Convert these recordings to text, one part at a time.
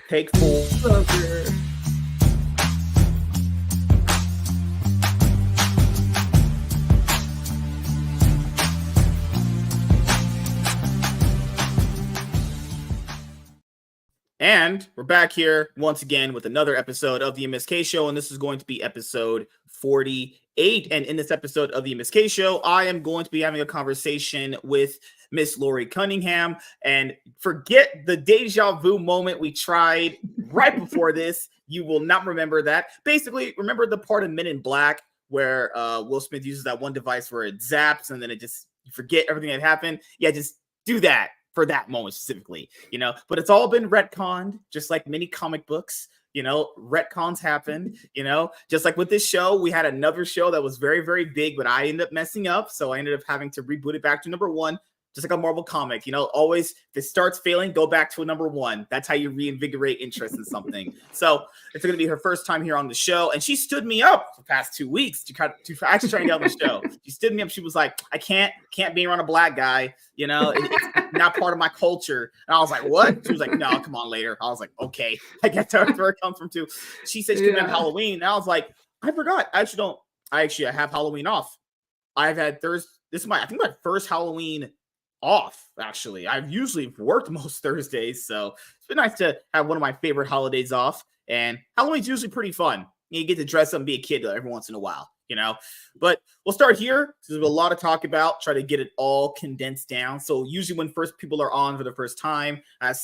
Take 4. Over. And we're back here once again with another episode of the MSK Show, and this is going to be episode 48. And in this episode of the MSK Show, I am going to be having a conversation with Miss Laurie Cunningham. And forget the deja vu moment we tried right before this. You will not remember that. Basically, remember the part of Men in Black where Will Smith uses that one device where it zaps and then it just, you forget everything that happened? Yeah, just do that for that moment specifically, but it's all been retconned, just like many comic books, retcons happen, just like with this show. We had another show that was very, very big, but I ended up messing up. So I ended up having to reboot it back to number one, just like a Marvel comic, always if it starts failing, go back to a number one. That's how you reinvigorate interest in something. So it's going to be her first time here on the show. And she stood me up for the past 2 weeks to actually try to get on the show. She stood me up. She was like, I can't be around a black guy. It's not part of my culture. And I was like, what? She was like, no, come on later. I was like, okay. I get that's where it comes from too. She said she could have Halloween. And I was like, I forgot. I have Halloween off. I've had Thursday. This is I think my first Halloween off, actually. I've usually worked most Thursdays, so it's been nice to have one of my favorite holidays off. And Halloween's usually pretty fun. You get to dress up and be a kid every once in a while, But we'll start here. There's a lot to talk about. Try to get it all condensed down. So usually when first people are on for the first time, I have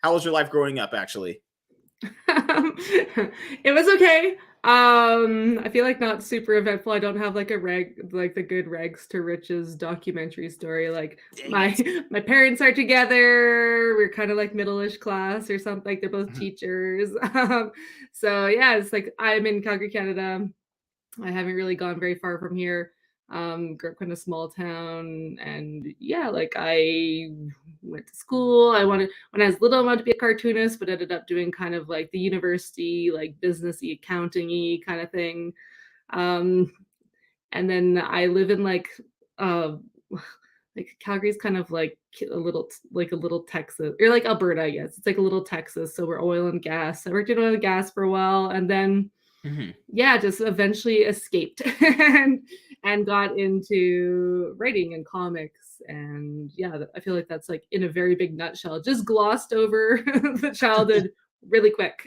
how was your life growing up, actually? It was okay. I feel like not super eventful. I don't have like the good rags to riches documentary story. Like my parents are together. We're kind of like middle-ish class or something. Like they're both teachers. So yeah, it's like I'm in Calgary, Canada. I haven't really gone very far from here. Grew up in a small town, and yeah, like I went to school. When I was little, I wanted to be a cartoonist, but ended up doing kind of like the university, like businessy, accounting-y kind of thing. And then I live in like Calgary's kind of like a little Texas, or like Alberta, I guess. It's like a little Texas. So we're oil and gas. I worked in oil and gas for a while, and then just eventually escaped and got into writing and comics. And yeah, I feel like that's like in a very big nutshell, just glossed over the childhood really quick.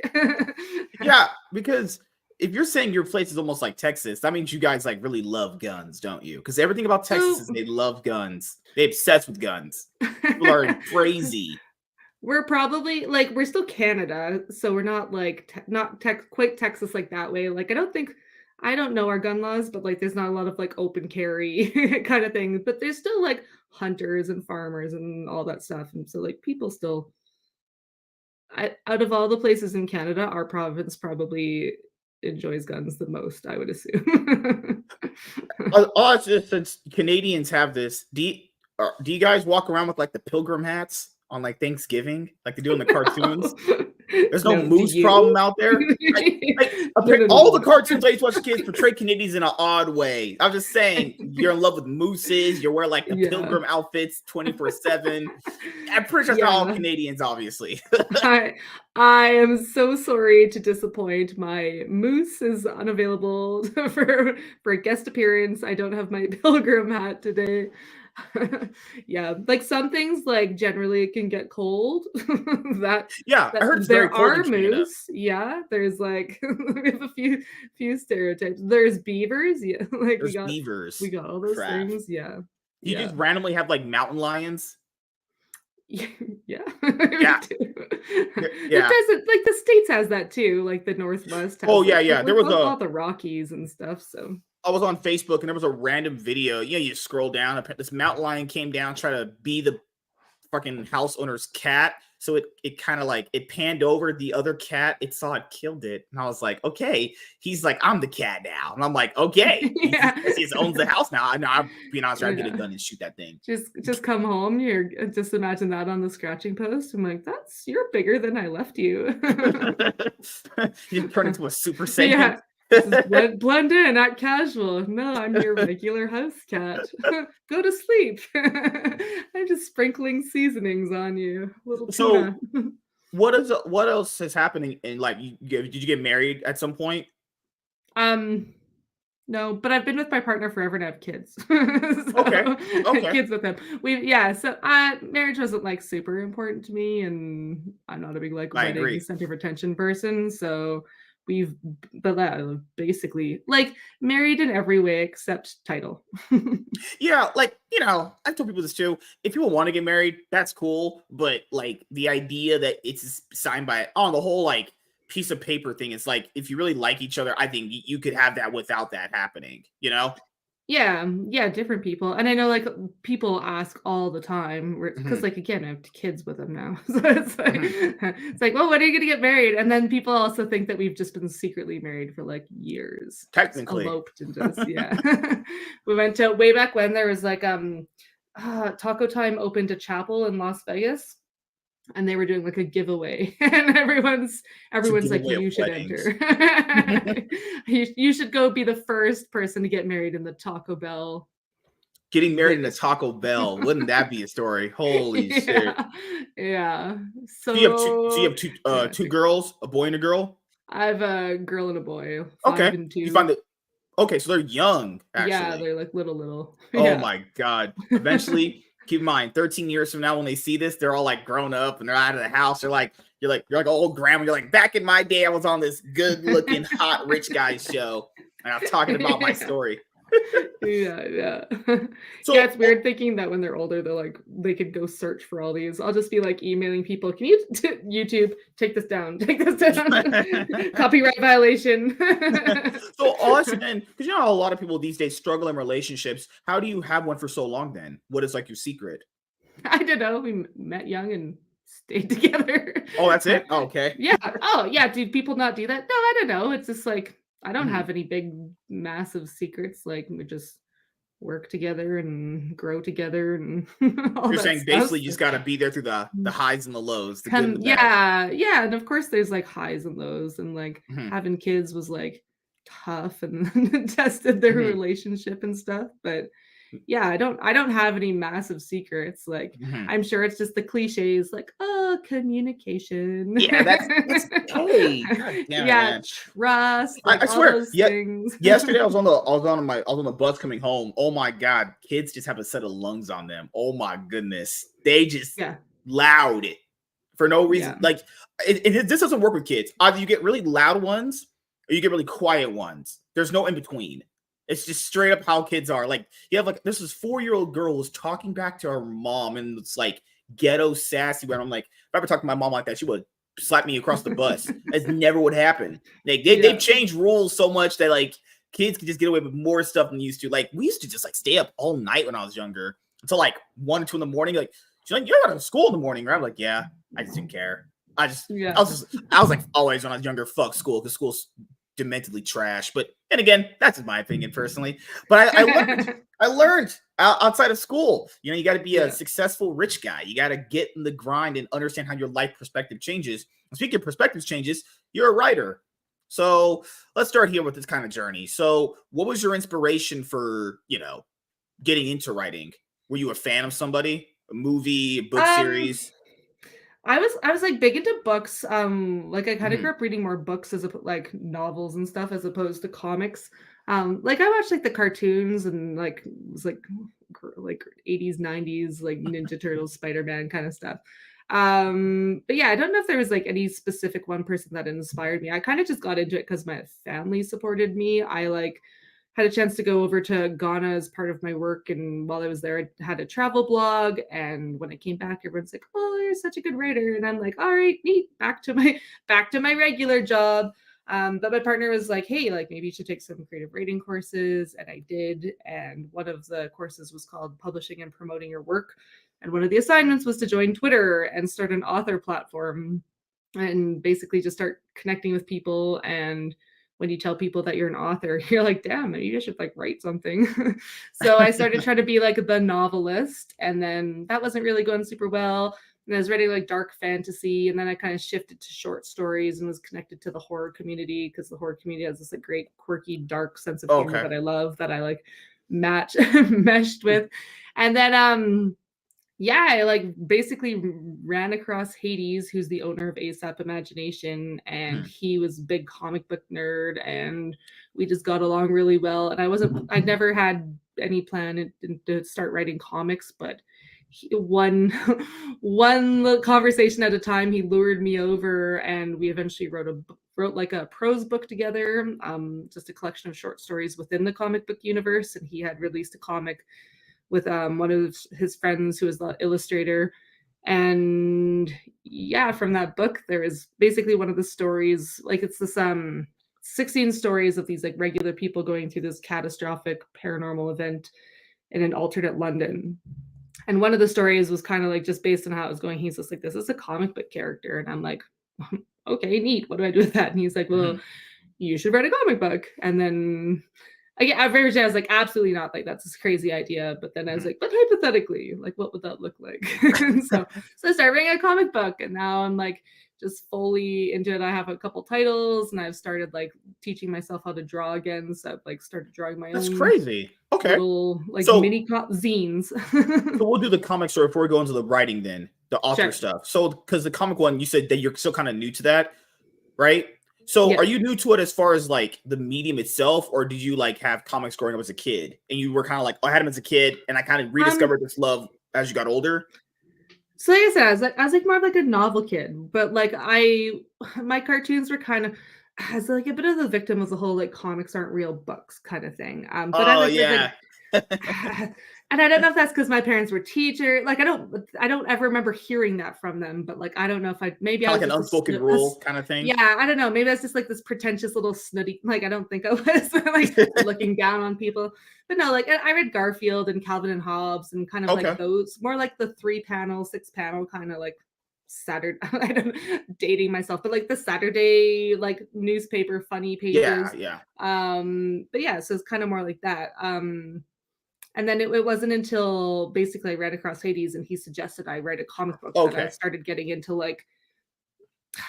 Yeah, because if you're saying your place is almost like Texas, that means you guys like really love guns, don't you? Because everything about Texas is they love guns. They're obsessed with guns. People are crazy. We're probably like, we're still Canada, so we're not like quite Texas like that way. Like I don't know our gun laws, but like there's not a lot of like open carry kind of thing. But there's still like hunters and farmers and all that stuff. And so like people still, out of all the places in Canada, our province probably enjoys guns the most, I would assume. Since Canadians have this, do you guys walk around with like the pilgrim hats on like Thanksgiving, like they do in the cartoons? There's no moose problem out there. All the cartoons I used to watch kids portray Canadians in an odd way. I'm just saying, you're in love with mooses. You wear like the pilgrim outfits 24/7. I'm pretty sure it's not all Canadians, obviously. I am so sorry to disappoint. My moose is unavailable for a guest appearance. I don't have my pilgrim hat today. Yeah, like some things, like generally it can get cold. I heard it's very cold in Canada. Moose. Yeah, there's like we have a few stereotypes. There's beavers. Yeah, like there's beavers. We got all those things. Yeah. You just randomly have like mountain lions. Yeah. Yeah. It doesn't, like the States has that too, like the Northwest has there was all the Rockies and stuff. So I was on Facebook and there was a random video. You scroll down, this mountain lion came down, try to be the fucking house owner's cat. So it kind of like it panned over the other cat. It saw it, killed it, and I was like, okay. He's like, I'm the cat now, and I'm like, okay. He just owns the house now. I'm being honest, I'd get a gun and shoot that thing. Just come home. You're just imagine that on the scratching post. I'm like, you're bigger than I left you. You turn into a Super Saiyan. Blend in, act casual. No, I'm your regular house cat. Go to sleep. I'm just sprinkling seasonings on you. Little tuna. what else is happening in like did you get married at some point? Um, no, but I've been with my partner forever and I have kids. Okay. So Okay. kids with him. So marriage wasn't like super important to me, and I'm not a big like I wedding agree. center of attention person. So we've but basically like married in every way except title. Yeah, like, I've told people this too. If people want to get married, that's cool. But like the idea that it's signed by on the whole like piece of paper thing, it's like if you really like each other, I think you could have that without that happening, you know? Yeah, different people, and I know, like, people ask all the time because, Hmm. like, again, I have kids with them now, so it's like Hmm. "Well, when are you gonna get married?" And then people also think that we've just been secretly married for, like, years, just Technically. eloped and just yeah. We went to way back when there was, like, Taco Time opened a chapel in Las Vegas, and they were doing, like, a giveaway, and To everyone's give like, away of "You should weddings. enter. You should go be the first person to get married in the Taco Bell Getting married in a Vegas Taco chapel." Bell. Wouldn't that be a story? Holy shit. Yeah, yeah. So you So have two yeah, two girls, a boy and a girl? I have a girl and a boy, 5 Okay. and You 2. find it okay, so they're young, Yeah, actually. they're, like, little. Oh Yeah. my god. Eventually, keep in mind, 13 years from now, when they see this, they're all like grown up and they're out of the house. You're like an old grandma. You're like, back in my day, I was on this good looking, hot rich guy show. And I'm talking about my Yeah. story. Yeah. Yeah, So it's weird thinking that when they're older, they could go search for all these. I'll just be, like, emailing people, "Can you YouTube, take this down, take this down. Copyright violation." so us and because a lot of people these days struggle in relationships. How do you have one for so long then? What is like your secret? I don't know, we met young and stayed together. Oh, that's it? Oh, okay. Yeah. Oh, yeah, do people not do that? No, I don't know, it's just, like, I don't Mhm. have any big, massive secrets, like, we just work together and grow together and all You're that saying stuff, basically you so just got to be there through the highs and the lows, the good and the bad. yeah, and of course there's, like, highs and lows, and, like, Mhm. having kids was, like, tough and tested their Mhm. relationship and stuff, but yeah, I don't have any massive secrets, like, Mhm. I'm sure it's just the cliches like, "Oh, communication." Yeah, that's hey, god damn it, Yeah, man. trust, I like, all swear, those yet things. yesterday I was on the bus coming home. Oh my god, kids just have a set of lungs on them. Oh my goodness. They just Yeah, loud it for no reason. yeah. Like this doesn't work with kids. Either you get really loud ones or you get really quiet ones. There's no in between. It's just straight up how kids are. Like you have like this 4-year-old girl who's talking back to her mom and it's like ghetto sassy. Where I'm like, if I ever talked to my mom like that, she would slap me across the bus. It never would happen. Like they've Yeah. changed rules so much that like kids can just get away with more stuff than used to. Like we used to just like stay up all night when I was younger until like 1 or 2 in the morning. Like she's like, you're going to school in the morning, right? I'm like, yeah, I just didn't care. Yeah. I was like always when I was younger, fuck school because school's dementedly trash. But and again, that's my opinion personally. But I learned outside of school. You got to be a Yeah. successful rich guy. You got to get in the grind and understand how your life perspective changes. And speaking of perspectives changes, you're a writer. So let's start here with this kind of journey. So, what was your inspiration for getting into writing? Were you a fan of somebody, a movie, a book Um series? I was, like, big into books, like, I kinda grew Hmm. up reading more books like, novels and stuff as opposed to comics. Like, I watched, like, the cartoons and, like, it was, like, 80s, 90s, like, Ninja Turtles, Spider-Man kinda stuff. But yeah, I don't know if there was, like, any specific one person that inspired me. I kinda just got into it because my family supported me. I, like, had a chance to go over to Ghana as part of my work. And while I was there, I had a travel blog. And when I came back, everyone's like, "Oh, you're such a good writer." And I'm like, "All right, neat, back to my regular job." But my partner was like, "Hey, like maybe you should take some creative writing courses." And I did. And one of the courses was called Publishing and Promoting Your Work. And one of the assignments was to join Twitter and start an author platform and basically just start connecting with people. And when you tell people that you're an author, you're like, damn, maybe I should like write something. So I started trying to be like the novelist, and then that wasn't really going super well. And I was writing like dark fantasy, and then I kind of shifted to short stories and was connected to the horror community because the horror community has this like great, quirky, dark sense of humor Okay. that I love, that I like meshed with. And then Yeah, I like basically ran across Hades, who's the owner of ASAP Imagination, and Mhm. he was a big comic book nerd, and we just got along really well. And I never had any plan to start writing comics, but one one conversation at a time, he lured me over, and we eventually wrote like a prose book together, just a collection of short stories within the comic book universe. And he had released a comic with one of his friends who is the illustrator. And yeah, from that book, there is basically one of the stories, like it's this 16 stories of these like regular people going through this catastrophic paranormal event in an alternate London. And one of the stories was kind of like just based on how it was going. He's just like, this is a comic book character. And I'm like, okay, neat. What do I do with that? And he's like, well, Mhm. you should write a comic book. And then at first I was like, absolutely not. Like that's a crazy idea. But then I was Mhm. like, but hypothetically, like what would that look like? So I started writing a comic book, and now I'm like just fully into it. I have a couple titles, and I've started like teaching myself how to draw again. So I've like started drawing my That's own crazy. Okay. little like So mini zines. so we'll do the comic story before we go into the writing then, the author Sure. stuff. So because the comic one, you said that you're still kind of new to that, right? So Yeah. are you new to it as far as like the medium itself, or did you like have comics growing up as a kid and you were kind of like, oh, I had them as a kid and I kind of Um, rediscovered this love as you got older? So like I said, I was like more of like a novel kid, but like my cartoons were kind of as like a bit of the victim of the whole like comics aren't real books kind of thing. But I Oh like read yeah. like and I don't know if that's because my parents were teachers. Like I don't ever remember hearing that from them. But like I don't know if maybe I Kind of was like an just unspoken rule kind of thing. yeah, I don't know. Maybe that's just like this pretentious little snooty. Like I don't think I was like looking down on people. But no, like I read Garfield and Calvin and Hobbes and kind of like Okay. those more like the 3 panel, 6 panel kind of like Saturday. I don't dating myself, but like the Saturday like newspaper funny Yeah, pages. yeah. But yeah, so it's kind of more like that. And then it wasn't until basically I read across Hades and he suggested I write a comic book that I Okay. started getting into like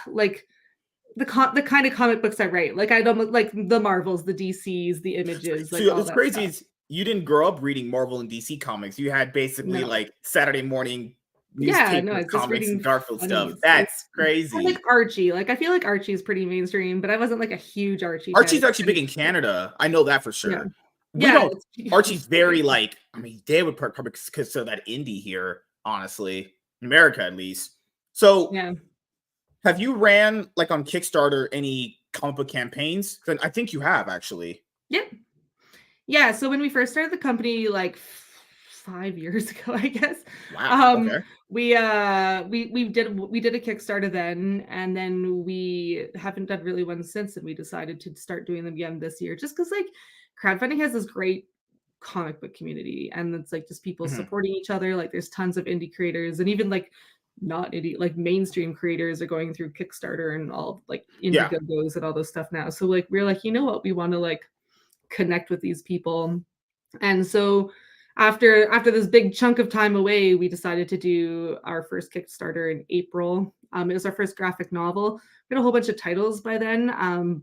the kind of comic books I write. Like I don't like the Marvels, the DCs, the images, like So all it's that crazy stuff. is you didn't grow up reading Marvel and DC comics. You had basically No. like Saturday morning Yeah, no, newspaper it's just comics and reading Garfield stuff. funnies. That's I like crazy. Archie. Like I feel like Archie's pretty mainstream, but I wasn't like a huge Archie fan. Archie's It's actually kind big of in Canada. I know that for yeah. sure. We Yeah, don't. it's Archie's very big. like. I mean, they would probably consider that indie here, honestly, in America at least. So, Yeah. have you ran like on Kickstarter any comic book campaigns? 'Cause I think you have actually. Yep. Yeah, so when we first started the company, like 5 years ago, I guess, Wow. um, Okay. we did a Kickstarter then, and then we haven't done really one since, and we decided to start doing them again this year, just because like crowdfunding has this great comic book community, and it's like just people Mhm. supporting each other. Like there's tons of indie creators, and even like not indie, like mainstream creators are going through Kickstarter and all like Yeah. Indiegogos and all those stuff now. So like we're like, you know what, we want to like connect with these people. And so after this big chunk of time away, we decided to do our first Kickstarter in April. It was our first graphic novel. We had a whole bunch of titles by then.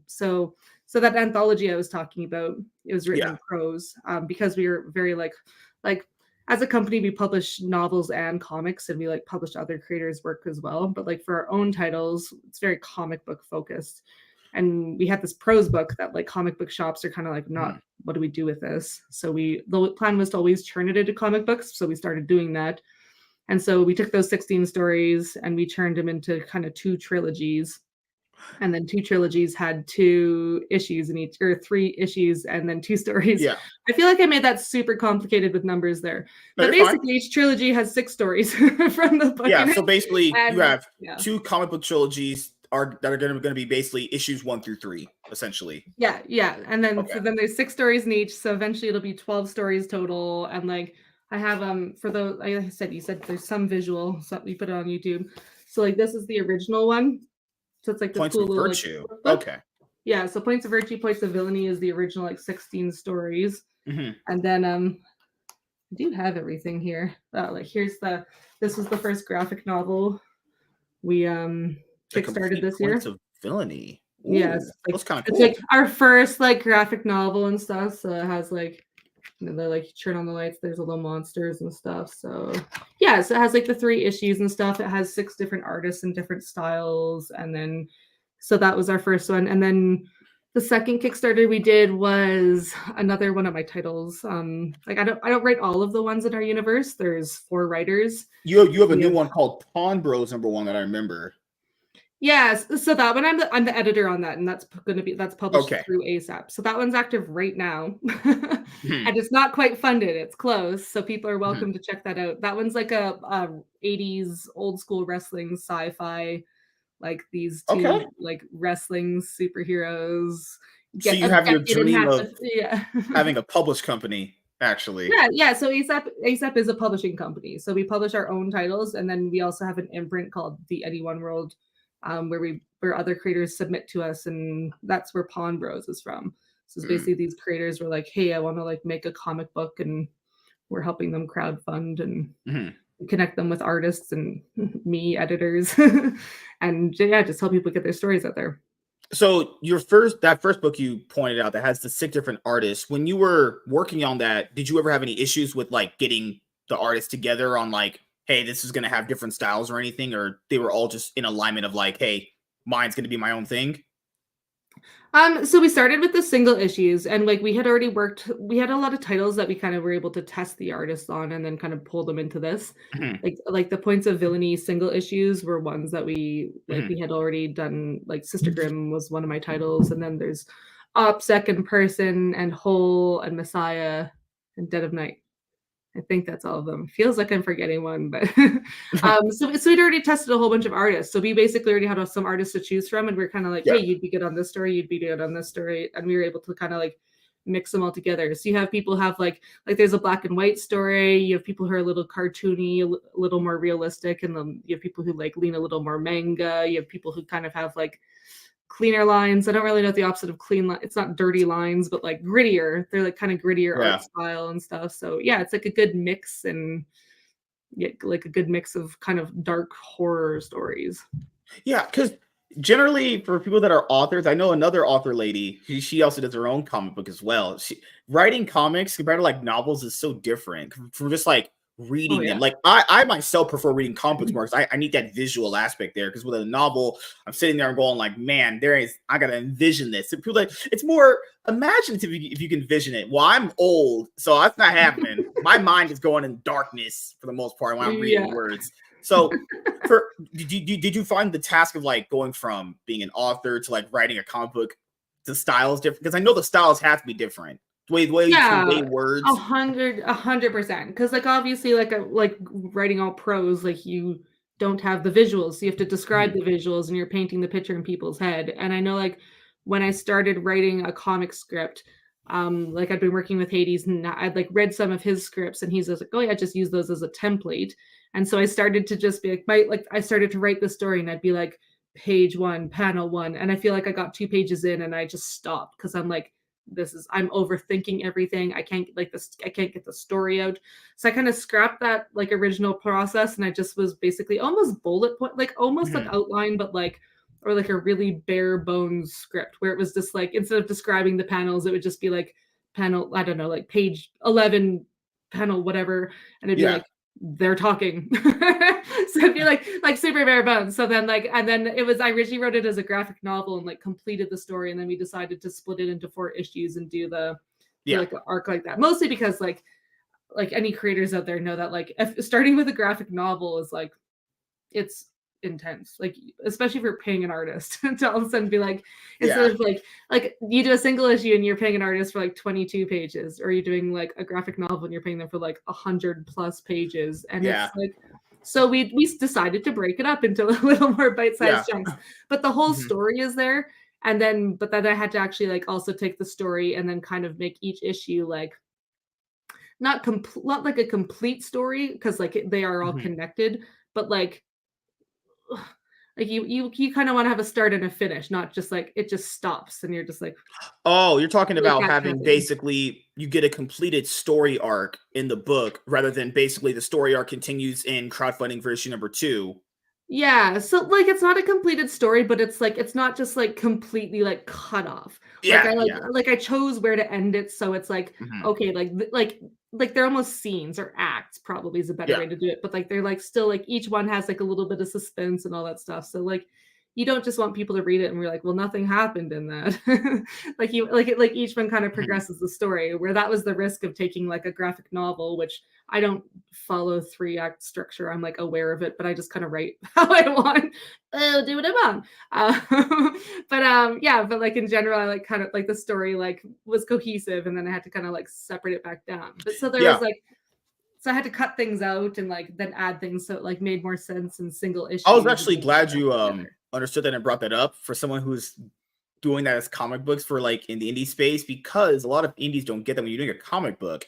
So that anthology I was talking about, it was written Yeah. in prose because we were very like as a company we publish novels and comics, and we like publish other creators' work as well. But like for our own titles, it's very comic book focused. And we had this prose book that like comic book shops are kind of like not, Mhm. what do we do with this? So the plan was to always turn it into comic books, so we started doing that. And so we took those 16 stories and we turned them into kind of two trilogies. And then two trilogies had 2 issues in each, or 3 issues, and then 2 stories. Yeah. I feel like I made that super complicated with numbers there, No, but you're fine. basically each trilogy has 6 stories from the book Yeah. in it. So basically, you And have yeah, two comic book trilogies are that are going to be basically issues 1 through 3, essentially. yeah, and then Okay. so then there's 6 stories in each, so eventually it'll be 12 stories total. And like I have for the like I said, you said there's some visual, so we put it on YouTube. So like this is the original one, so it's like this Points cool of little like virtue. book. Okay. Yeah, so Points of Virtue, Points of Villainy is the original like 16 stories. Mhm. And then I do have everything here. Like here's this was the first graphic novel we The kickstarted complete this points year. of villainy. Yes, Ooh, that's kind of it's like cool. our first like graphic novel and stuff. So it has like And then they like turn on the lights, there's little monsters and stuff. So yeah, so it has like the 3 issues and stuff. It has 6 different artists and different styles. And then so that was our first one. And then the second Kickstarter we did was another one of my titles. Like I don't write all of the ones in our universe. There's 4 writers. You have a We new have one called Pawn Bros #1 that I remember. Yes, so that one I'm the editor on that, and that's published Okay. through ASAP. So that one's active right now, Mhm, and it's not quite funded. It's close, so people are mhm. welcome to check that out. That one's like a 80s old school wrestling sci-fi, like these Okay. 2 like wrestling superheroes So you have get your it in dream half of the yeah. having a published company, actually. Yeah. So ASAP is a publishing company. So we publish our own titles, and then we also have an imprint called the Anyone World, where other creators submit to us, and that's where Pawn Bros is from. So it's Mm, basically these creators were like, "Hey, I want to like make a comic book," and we're helping them crowdfund and mhm. connect them with artists and me editors, and yeah, just help people get their stories out there. So that first book you pointed out that has the 6 different artists, when you were working on that, did you ever have any issues with like getting the artists together on like, hey, this is gonna have different styles or anything, or they were all just in alignment of like, hey, mine's gonna be my own thing? So we started with the single issues, and like we had a lot of titles that we kind of were able to test the artists on and then kind of pull them into this. Mhm, Like the Points of Villainy single issues were ones that mhm. we had already done, like Sister Grimm was one of my titles, and then there's Op, Second Person, and Whole, and Messiah, and Dead of Night. I think that's all of them. Feels like I'm forgetting one, but so we'd already tested a whole bunch of artists. So we basically already had some artists to choose from, and we're kind of like, hey, Yeah. you'd be good on this story, you'd be good on this story, and we were able to kind of like mix them all together. So you have people have like there's a black and white story. You have people who are a little cartoony, a little more realistic, and then you have people who like lean a little more manga. You have people who kind of have like cleaner lines. I don't really know the opposite of clean. It's not dirty lines, but like grittier. They're like kind of grittier art Yeah. style and stuff. So yeah, it's like a good mix and yeah, like a good mix of kind of dark horror stories. Yeah, because generally for people that are authors, I know another author lady, she also does her own comic book as well. Writing comics compared to like novels is so different from just like Oh reading them. yeah. Like I myself prefer reading comic books more because I need that visual aspect there. Because with a novel, I'm sitting there and going like, man, I gotta envision this. People like it's more imaginative if you can envision it. Well, I'm old, so that's not happening. My mind is going in darkness for the most part when I'm reading Yeah. words. So for did you find the task of like going from being an author to like writing a comic book, the styles different? Because I know the styles have to be different. The way you convey Yeah, words. 100%. Because like obviously, like writing all prose, like you don't have the visuals, so you have to describe Mhm, the visuals, and you're painting the picture in people's head. And I know, like when I started writing a comic script, like I'd been working with Hades, and I'd like read some of his scripts, and he's just like, "Oh yeah, just use those as a template." And so I started to just be I started to write the story, and I'd be like, page 1, panel 1, and I feel like I got 2 pages in, and I just stopped because I'm like I'm overthinking everything. I can't get the story out. So I kind of scrapped that like original process, and I just was basically almost bullet point, like almost like mhm. outline, but like or like a really bare bones script where it was just like instead of describing the panels, it would just be like panel, I don't know, like page 11, panel whatever, and it'd be Yeah, like they're talking. So it'd be like super bare bones. So then and then it was I originally wrote it as a graphic novel and like completed the story, and then we decided to split it into 4 issues and do yeah, like an arc like that. Mostly because like any creators out there know that like if starting with a graphic novel is like it's intense, like especially if you're paying an artist to all of a sudden be like instead yeah, of like you do a single issue and you're paying an artist for like 22 pages, or you're doing like a graphic novel and you're paying them for like 100 plus pages, and it's yeah, like so we decided to break it up into a little more yeah. bite-sized chunks, but the whole Mhm, story is there. And then but then I had to actually like also take the story and then kind of make each issue like not like a complete story because like they are all mhm. connected, but like you kind of want to have a start and a finish, not just like it just stops and you're just Oh, you're talking like about that kind having of thing. basically you get a completed story arc in the book rather than basically the story arc continues in crowdfunding version #2. Yeah, so, like, it's not a completed story, but it's, like it's not just, like, completely, like, cut off. Like, Yeah, yeah. I chose where to end it, so it's, like, Mhm. okay, like, they're almost scenes or acts probably is a better Yeah. way to do it, but, like, they're, like, still, like, each one has, like, a little bit of suspense and all that stuff, so, like, you don't just want people to read it and we're like, "Well, nothing happened in that." Like, each one kind of Mhm. progresses the story, where that was the risk of taking, like, a graphic novel, which I don't follow 3-act structure. I'm, like, aware of it, but I just kinda write how I want. Do what I want. Yeah, but, like, in general, I, like, kind of like, the story, like, was cohesive, and then I had to kinda, like, separate it back down. But so there was, Yeah. like so I had to cut things out and, like, then add things so it, like, made more sense in single I was issues and actually then put it glad back you together. understood that and brought that up for someone who's doing that as comic books for like in the indie space because a lot of indies don't get that when you're doing a comic book.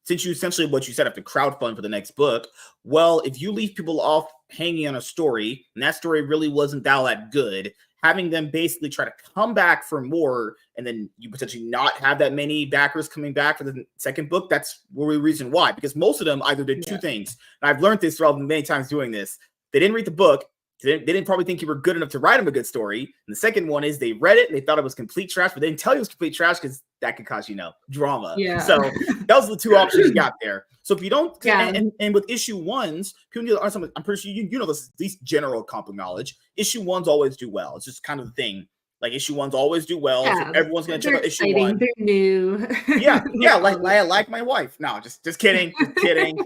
Since you essentially what you said have to crowdfund for the next book, well, if you leave people off hanging on a story and that story really wasn't all that good, having them basically try to come back for more and then you potentially not have that many backers coming back for the second book, that's the reason why. Because most of them either did two Yeah. things. And I've learned this throughout many times doing this. They didn't read the book, they didn't probably think you were good enough to write them a good story. And the second one is they read it and they thought it was complete trash, but they didn't tell you it was complete trash because that could cause drama. Yeah. So those are the two options you got there. So if you don't, Yeah. and with issue ones, people need to understand. I'm pretty sure you know this, at least general comic knowledge. Issue ones always do well. It's just kind of the thing. Like issue ones always do well. So Yeah. everyone's gonna check They're out issue exciting, one. they're new. Yeah, yeah, Like all that stuff. like my wife. No, just kidding, just kidding.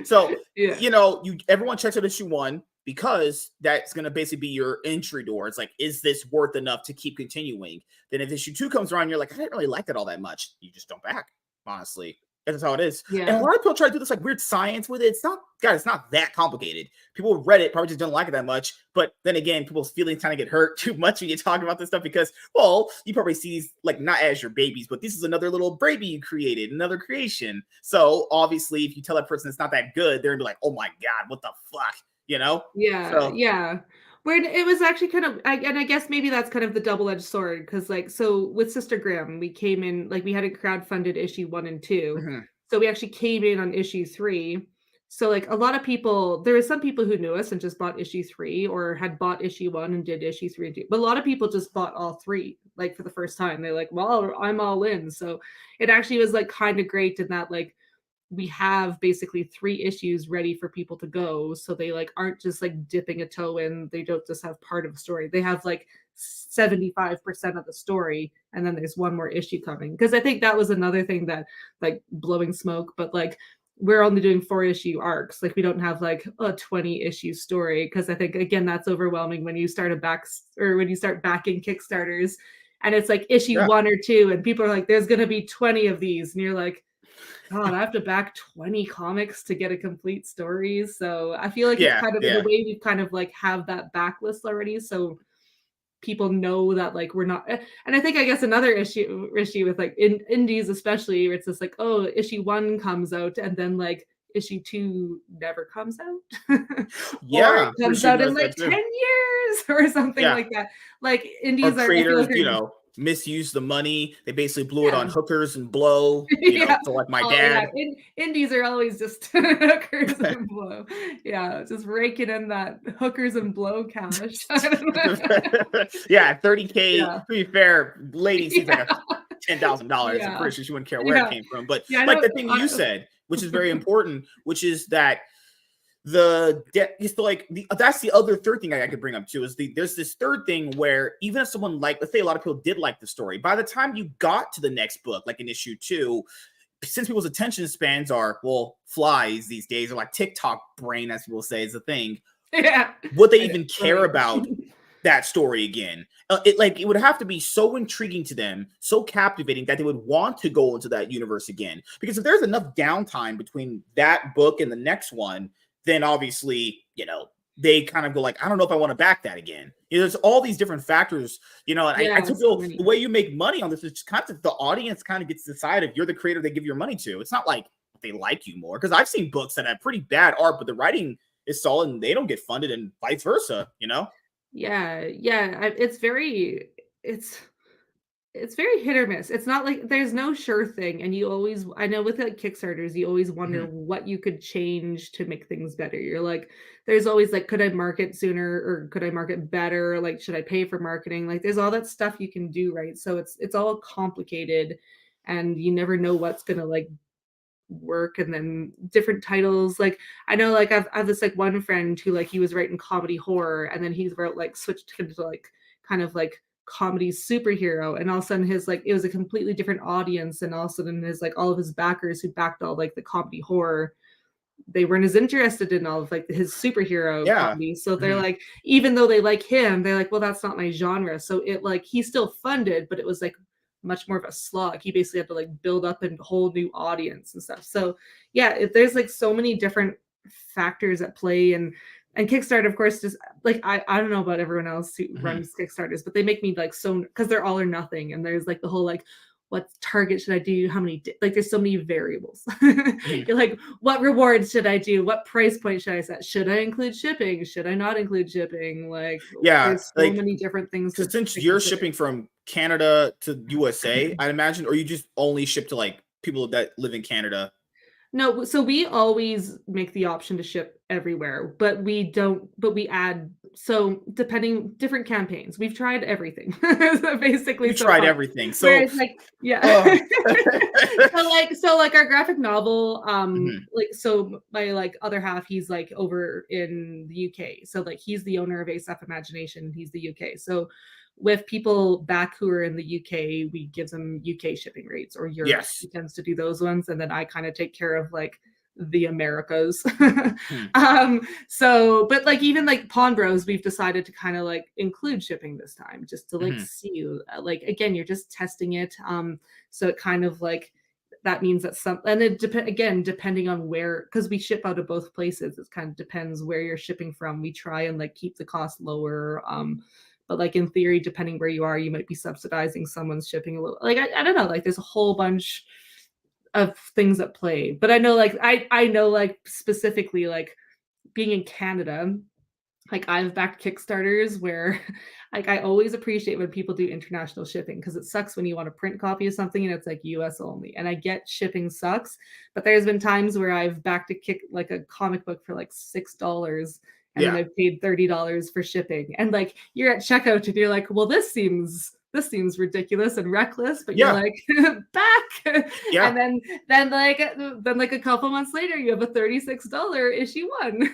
So, Yeah. you everyone checks out issue one because that's going to basically be your entry door. It's like, is this worth enough to keep continuing? Then if issue two comes around, you're like, I didn't really like that all that much. You just don't back, honestly. That's how it is. And a Yeah. lot of people try to do this like weird science with it. It's not, guys, it's not that complicated. People who read it probably just don't like it that much. But then again, people's feelings kind of get hurt too much when you talk about this stuff because, well, you probably see these like not as your babies, but this is another little baby you created, another creation. So obviously, if you tell that person it's not that good, they're gonna be like, oh my God, what the fuck? You know? Yeah, So, yeah. Where it was actually kind of I guess maybe that's kind of the double-edged sword because like, so with Sister Grimm, we came in like, we had a crowdfunded issue 1 and 2, mhm, so we actually came in on issue 3. So, like, a lot of people there were some people who knew us and just bought issue 3 or had bought issue 1 and did issue 3 and 2, but a lot of people just bought all 3, like, for the first time. They're like, "Well, I'm all in." So, it actually was, like, kinda great in that, like, we have basically 3 issues ready for people to go, so they, like, aren't just, like, dipping a toe in, they don't just have part of the story. They have, like, 75% of the story, and then there's 1 more issue coming. Because I think that was another thing that, like, blowing smoke, but, like, we're only doing 4-issue arcs, like, we don't have, like, a 20-issue story. Because I think, again, that's overwhelming when you start a back or when you start backing Kickstarters, and it's, like, issue yeah, 1 or 2, and people are like, "There's gonna be 20 of these," and you're like, God, I have to back 20 comics to get a complete story, so I feel like it's yeah, kind of in a yeah, way we've kind of, like, have that backlist already, so people know that, like, we're not and I think I guess another issue with, like, indies especially, where it's just like, oh, issue 1 comes out and then, like, issue 2 never comes out, or it yeah. Pretty comes sure you out in, noticed like, that 10 too. years or something Yeah, like that. Like, or indies are I feel creators, like are misuse the money. They basically blew it on yeah. hookers and blow. Yeah. So like my Oh, yeah, dad. indies are always just hookers and blow. Yeah, just raking in that hookers and blow cash. I don't know. Yeah, 30K. Yeah. To be fair, lady seems like Yeah. a $10,000. I'm Yeah. pretty sure she wouldn't care where it Yeah. came from. But Yeah, I like don't the thing you I said, which is very important, which is that it's like that's the other third thing I could bring up too is there's this third thing where even if someone like let's say a lot of people did like the story, by the time you got to the next book, like in issue two, since people's attention spans are flies these days, or like TikTok brain, as people say, is a thing. Yeah. Would they I know, even care right. about that story again? It would have to be so intriguing to them, so captivating that they would want to go into that universe again. Because if there's enough downtime between that book and the next one, then obviously, they kind of go like, I don't know if I want to back that again. There's all these different factors, and I Yeah, took so the many. way you make money on this is kind of the audience kind of gets to decide if you're the creator they give your money to. It's not like they like you more because I've seen books that have pretty bad art, but the writing is solid and they don't get funded and vice versa. Yeah, yeah, it's very it's It's very hit or miss. It's not like there's no sure thing, and you always I know with, like, Kickstarters, you always wonder Mhm. what you could change to make things better. You're like there's always, like, "Could I market sooner or could I market better? Like, should I pay for marketing?" Like, there's all that stuff you can do, right? So it's all complicated, and you never know what's gonna, like, work, and then different titles, like, I know, like, I've this, like, one friend who, like, he was writing comedy horror, and then he wrote, like, switched into, like, kind of, like, comedy superhero, and all of a sudden his, like it was a completely different audience, and all of a sudden his, like, all of his backers who backed all, like, the comedy horror, they weren't as interested in all of like his superhero Yeah. comedy. So they're Mhm. like, even though they like him, they're like, well, that's not my genre. So it like he's still funded, but it was like much more of a slog. He basically had to like build up a whole new audience and stuff. So yeah, there's like so many different factors at play and Kickstarter, of course, just like I don't know about everyone else who Mhm. runs Kickstarters, but they make me like so because they're all or nothing, and there's like the whole like what target should I do? How many like there's so many variables. Mhm. You're like, what rewards should I do? What price point should I set? Should I include shipping? Should I not include shipping? Like Yeah, there's so like, many different things since to you're consider. shipping from Canada to USA, I imagine, or you just only ship to, like, people that live in Canada? No, so we always make the option to ship everywhere, but we don't but we add so depending different campaigns. We've tried everything so basically You so tried far. everything, so Whereas like yeah. ugh. So like our graphic novel, Mhm. like so my like other half, he's like over in the UK. So like he's the owner of ASAP Imagination, he's the UK. So with people back who are in the UK, we give them UK shipping rates or Europe. He Yes. tends to do those ones, and then I kind of take care of like the Americas. Mhm. So but like even like Pawn Bros, we've decided to kind of like include shipping this time just to like Mhm. see like again, you're just testing it. So it kind of like that means that some and it depend again depending on where because we ship out of both places. It kind of depends where you're shipping from. We try and like keep the cost lower. But like in theory, depending where you are, you might be subsidizing someone's shipping a little. Like I don't know. Like there's a whole bunch of things at play. But I know like I know like specifically like being in Canada, like I've backed Kickstarters where like I always appreciate when people do international shipping because it sucks when you want a print copy of something and it's like US only. And I get shipping sucks, but there's been times where I've backed a kick like a comic book for like $6 and then Yeah. I've paid $30 for shipping. And like you're at checkout and you're like, well, this seems ridiculous and reckless, but you're Yeah. like back. Yeah. And then like a couple months later, you have a $36 issue one.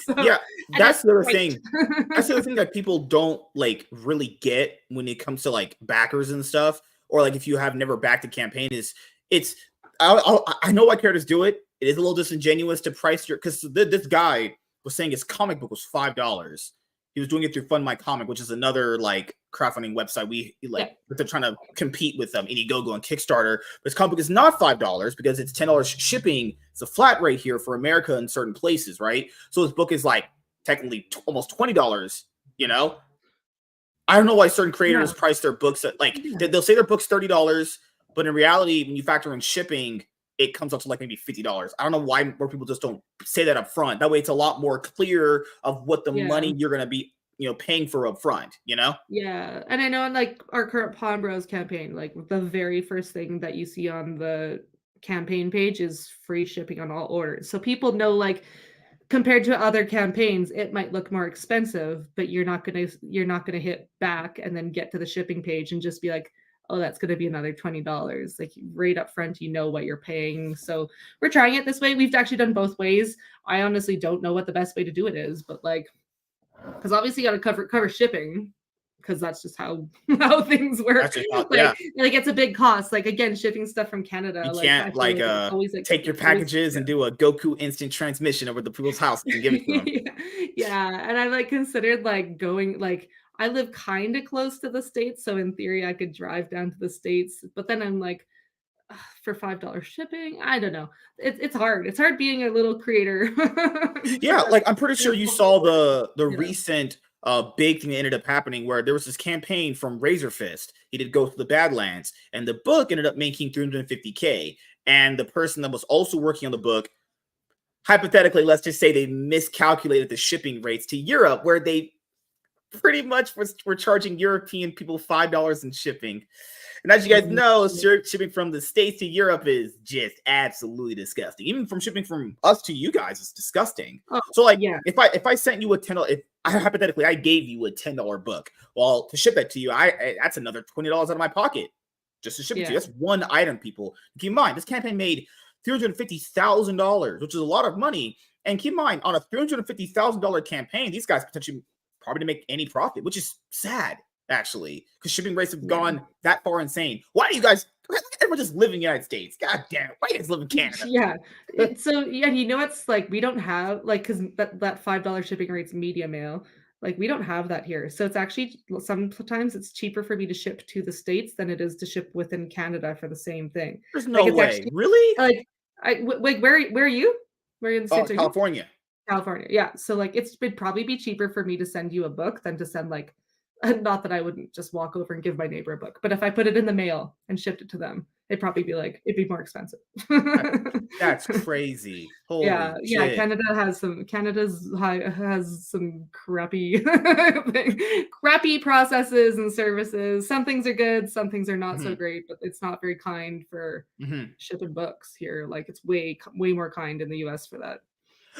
So Yeah. and That's it's the other great. thing. That's the other thing that people don't, like, really get when it comes to, like, backers and stuff, or, like, if you have never backed a campaign is it's I know why characters do it. It is a little disingenuous to price your because this guy was saying his comic book was $5. He was doing it through Fund My Comic, which is another, like, crowdfunding website we Yeah, like, but they're trying to compete with, Indiegogo and Kickstarter. But his comic book is not $5 because it's $10 shipping. It's a flat rate here for America in certain places, right? So his book is, like, technically almost $20, you know? I don't know why certain yeah, creators price their books at like yeah, they'll say their book's $30, but in reality, when you factor in shipping, it comes up to like maybe $50. I don't know why more people just don't say that up front. That way it's a lot more clear of what the yeah, money you're gonna be, paying for up front, you know? yeah. And I know in like our current Pawn Bros campaign, like the very first thing that you see on the campaign page is free shipping on all orders. So people know like compared to other campaigns, it might look more expensive, but you're not gonna hit back and then get to the shipping page and just be like, oh, that's gonna be another $20. Like right up front, you know what you're paying. So we're trying it this way. We've actually done both ways. I honestly don't know what the best way to do it is, but like because obviously you got to cover shipping because that's just how how things That's work. just not, like yeah. like it's a big cost. Like again, shipping stuff from You Canada. Like I can't feel like like it's always like take your it's always packages and do a Goku instant transmission over the people's house and give it to them. yeah, yeah. And I like considered like going like I live kind of close to the States, so in theory I could drive down to the States, but then I'm like, "Ugh, for $5 shipping, I don't know. It's hard. It's hard being a little creator. So Yeah, like I'm pretty sure that's you the whole saw point. the Yeah. recent big thing that ended up happening where there was this campaign from Razor Fist. He did Go to the Badlands, and the book ended up making 350K. And the person that was also working on the book, hypothetically, let's just say they miscalculated the shipping rates to Europe, where they pretty much we're charging European people $5 in shipping. And as you guys Um, know, shipping from the States to Europe is just absolutely disgusting. Even from shipping from us to you guys is disgusting. oh, So like yeah, if I sent you a if I hypothetically I gave you a $10 book, well, to ship that to you, that's another $20 out of my pocket just to ship it to you. yeah, That's one item, people. Keep in mind, this campaign made $350,000, which is a lot of money. And keep in mind, on a $350,000 campaign, these guys potentially probably to make any profit, which is sad, actually, because shipping rates have yeah. gone that far insane. Why do you guys, everyone just live in the United States? God damn it. Why do you guys live in Canada? Yeah. So yeah, you know it's like we don't have like because that $5 shipping rate's media mail. Like we don't have that here. So it's actually sometimes it's cheaper for me to ship to the States than it is to ship within Canada for the same thing. There's Like no it's way. actually Really? like wait, where are you? Where in the Oh, States are you? California. California. Yeah. So like it'd probably be cheaper for me to send you a book than to send like not that I wouldn't just walk over and give my neighbor a book, but if I put it in the mail and shipped it to them, it'd be more expensive. That's crazy. Yeah, Holy yeah, shit. Canada's has some crappy crappy processes and services. Some things are good, some things are not so Mhm, great, but it's not very kind for mhm. shipping books here. Like it's way more kind in the US for that.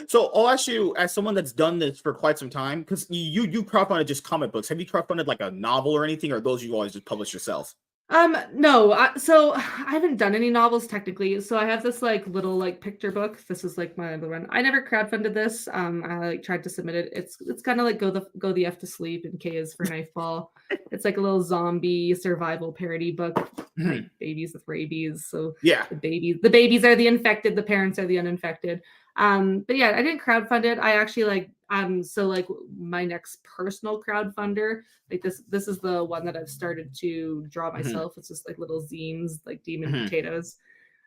So I'll ask you, as someone that's done this for quite some time, because you crowdfunded just comic books. Have you crowdfunded like a novel or anything, or those you always just publish yourself? No, so I haven't done any novels technically. So I have this like little like picture book. This is like my other one. I never crowdfunded this. I like tried to submit it. It's kind of like go the F to sleep and K is for Nightfall. It's like a little zombie survival parody book, like Mhm. babies with rabies. So Yeah. the babies are the infected, the parents are the uninfected. But yeah, I didn't crowdfund it. I actually so like my next personal crowdfunder like this is the one that I've started to draw Mhm, myself. It's just like little zines, like demon mhm. potatoes.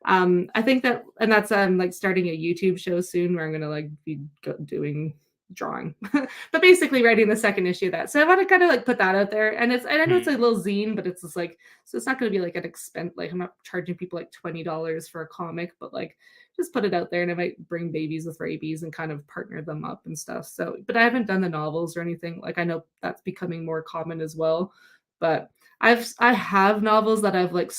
I think that and that's like starting a YouTube show soon where I'm gonna like be doing drawing, but basically writing the second issue of that. So I want to kind of like put that out there, and I know it's Mhm. a little zine, but it's just like so it's not going to be like an expense. Like I'm not charging people like $20 for a comic, but like just put it out there, and I might bring babies with rabies and kind of partner them up and stuff. So, but I haven't done the novels or anything. Like I know that's becoming more common as well, but I have novels that I've like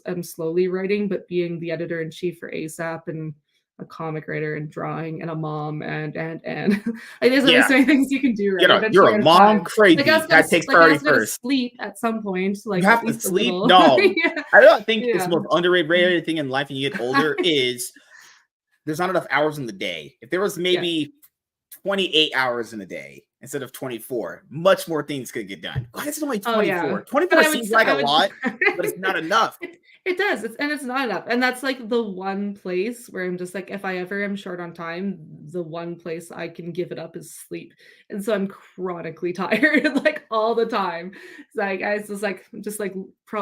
am slowly writing, but being the editor in chief for ASAP and a comic writer and drawing and a mom and like there's only Yeah. so many things you can do, right? You're Eventually a out of mom time. Like crazy. That takes I priority was gonna first. sleep at some point, You like at have to least a sleep? little. No. Yeah. I don't think it's Yeah. the most underrated thing in life when you get older is there's not enough hours in the day. If there was Yeah. maybe 28 hours in a day instead of 24, much more things could get done. Why is it only Oh yeah. 24? But 24 seems like a I would lot, but it's not enough. it does. It's not enough. And that's like the one place where I'm just like, if I ever am short on time, the one place I can give it up is sleep. And so I'm chronically tired, like all the time. It's like I was just like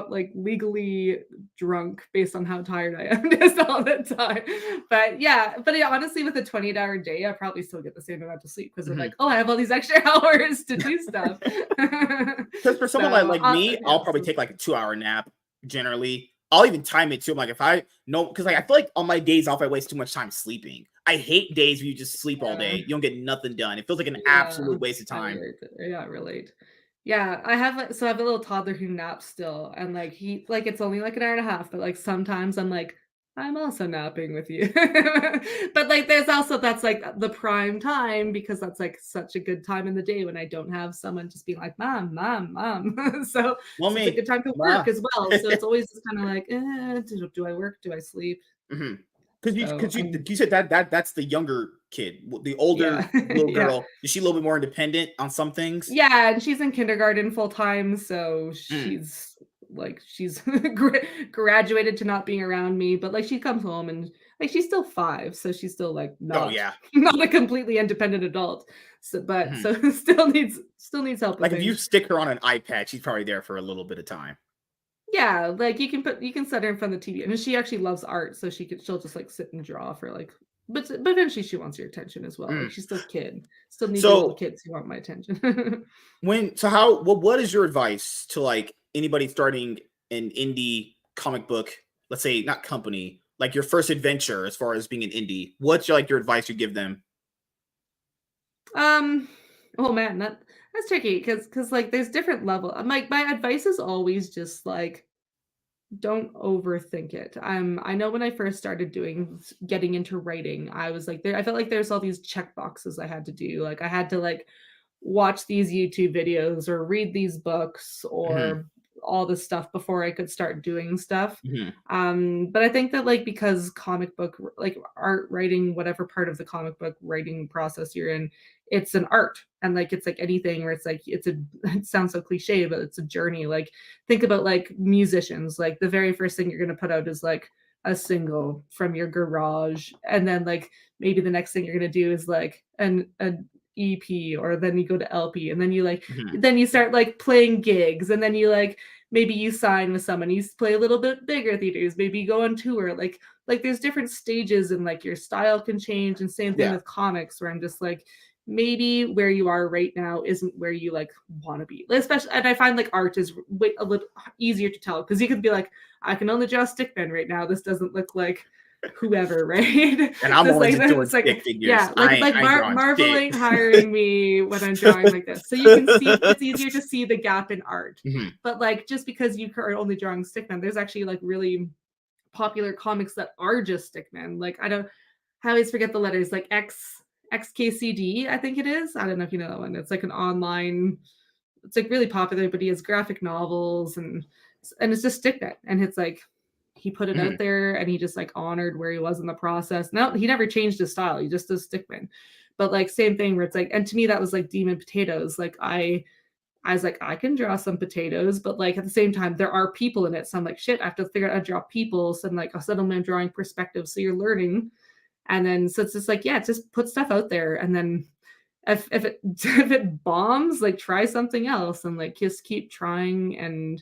like legally drunk based on how tired I am just all the time. But yeah, honestly, with a 28-hour day, I probably still get the same amount of sleep because I'm Mhm. like, oh, I have all these extra hours to do stuff. Because for someone So like me, yeah, I'll probably take like a 2 hour nap generally. I'll even time it too. I'm like, if I know, because like I feel like on my days off, I waste too much time sleeping. I hate days where you just sleep all day. yeah, You don't get nothing done. It feels like an yeah, absolute waste of I time. relate. Yeah, I relate. Yeah, I have a little toddler who naps still, and like he like it's only like an hour and a half, but like sometimes I'm like, I'm also napping with you. But like there's also that's like the prime time because that's like such a good time in the day when I don't have someone just being like, Mom, Mom, Mom. Well, So it's a me, good time to work wow. as well. So it's always just kind of like, do I work? Do I sleep? Because So I'm you said that's the younger kid, the yeah, older little yeah. girl. Is she a little bit more independent on some things? Yeah, and she's in kindergarten full time, so Mm. she's graduated to not being around me, but like she comes home and like she's still 5, so she's still like Oh not yeah. not a completely independent adult. So but Mhm. so still needs help with Like if you things. stick her on an iPad, she's probably there for a little bit of time. Yeah, like you can set her in front of the TV, and she actually loves art, so she'll just like sit and draw for like but eventually she wants your attention as well. Like Mm. she's still a kid. Still need the little So kids who want my attention. what is your advice to like anybody starting an indie comic book, let's say not company, like your first adventure as far as being an indie? What's your, like your advice you give them? Um, oh man, That's tricky because like there's different level. My advice is always just like don't overthink it. I know when I first started getting into writing, I was like there I felt like there's all these check boxes I had to do. Like I had to like watch these YouTube videos or read these books Hmm. or all this stuff before I could start doing stuff. Hmm. But I think that like because comic book like art writing, whatever part of the comic book writing process you're in, it's an art. And like it's like anything where it's like it's a it sounds so cliche, but it's a journey. Like think about like musicians, like the very first thing you're gonna put out is like a single from your garage. And then like maybe the next thing you're gonna do is like an EP, or then you go to LP, and then you like Hmm. then you start like playing gigs, and then you like maybe you sign with someone, you play a little bit bigger theaters, maybe you go on tour. Like there's different stages and like your style can change. And same thing Yeah. with comics, where I'm just like maybe where you are right now isn't where you like want to be. Especially, and I find like art is a little easier to tell because you could be like, I can only draw stickmen right now. This doesn't look like whoever, right? And I'm Just only like just doing it's stick like figures. yeah, like I ain't drawing Marvel shit. ain't hiring me when I'm drawing like this. So you can see it's easier to see the gap in art. Hmm. But like just because you are only drawing stickmen, there's actually like really popular comics that are just stickmen. Like I always forget the letters, like XKCD, I think it is. I don't know if you know that one. It's like an online, it's like really popular, but he has graphic novels and it's just stickmen. And it's like he put it Hmm. out there and he just like honored where he was in the process. No, he never changed his style. He just does stickman. But like same thing where it's like, and to me that was like Demon Potatoes. Like I was like, I can draw some potatoes, but like at the same time, there are people in it. So I'm like, shit, I have to figure out how to draw people. So I'm like, I'll settle my drawing perspective. So you're learning. And then so it's just like, yeah, just put stuff out there. And then if it if it bombs, like try something else and like just keep trying and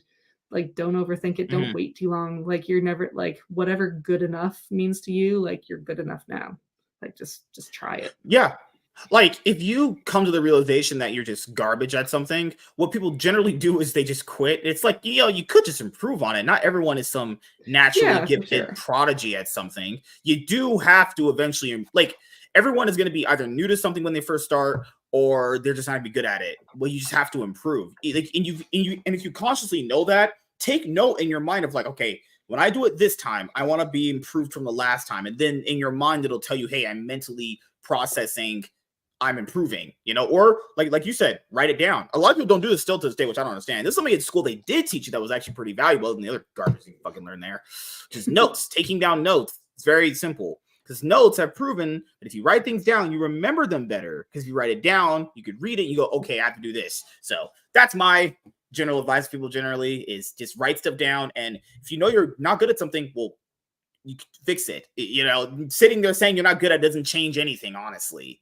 like don't overthink it. Don't Hmm. wait too long. Like you're never like whatever good enough means to you, like you're good enough now. Like just try it. Yeah. Like, if you come to the realization that you're just garbage at something, what people generally do is they just quit. It's like, you could just improve on it. Not everyone is some naturally Yeah, for gifted sure. prodigy at something. You do have to eventually, like, everyone is going to be either new to something when they first start, or they're just not going to be good at it. Well, you just have to improve. And if you consciously know that, take note in your mind of like, okay, when I do it this time, I want to be improved from the last time. And then in your mind, it'll tell you, hey, I'm mentally processing, I'm improving, or like you said, write it down. A lot of people don't do this still to this day, which I don't understand. There's something at school they did teach you that was actually pretty valuable than the other garbage you can fucking learn there. Just notes, taking down notes. It's very simple because notes have proven that if you write things down, you remember them better. Because if you write it down, you could read it, and you go, okay, I have to do this. So that's my general advice to people generally is just write stuff down. And if you know you're not good at something, well, you can fix it. Sitting there saying you're not good at it doesn't change anything, honestly.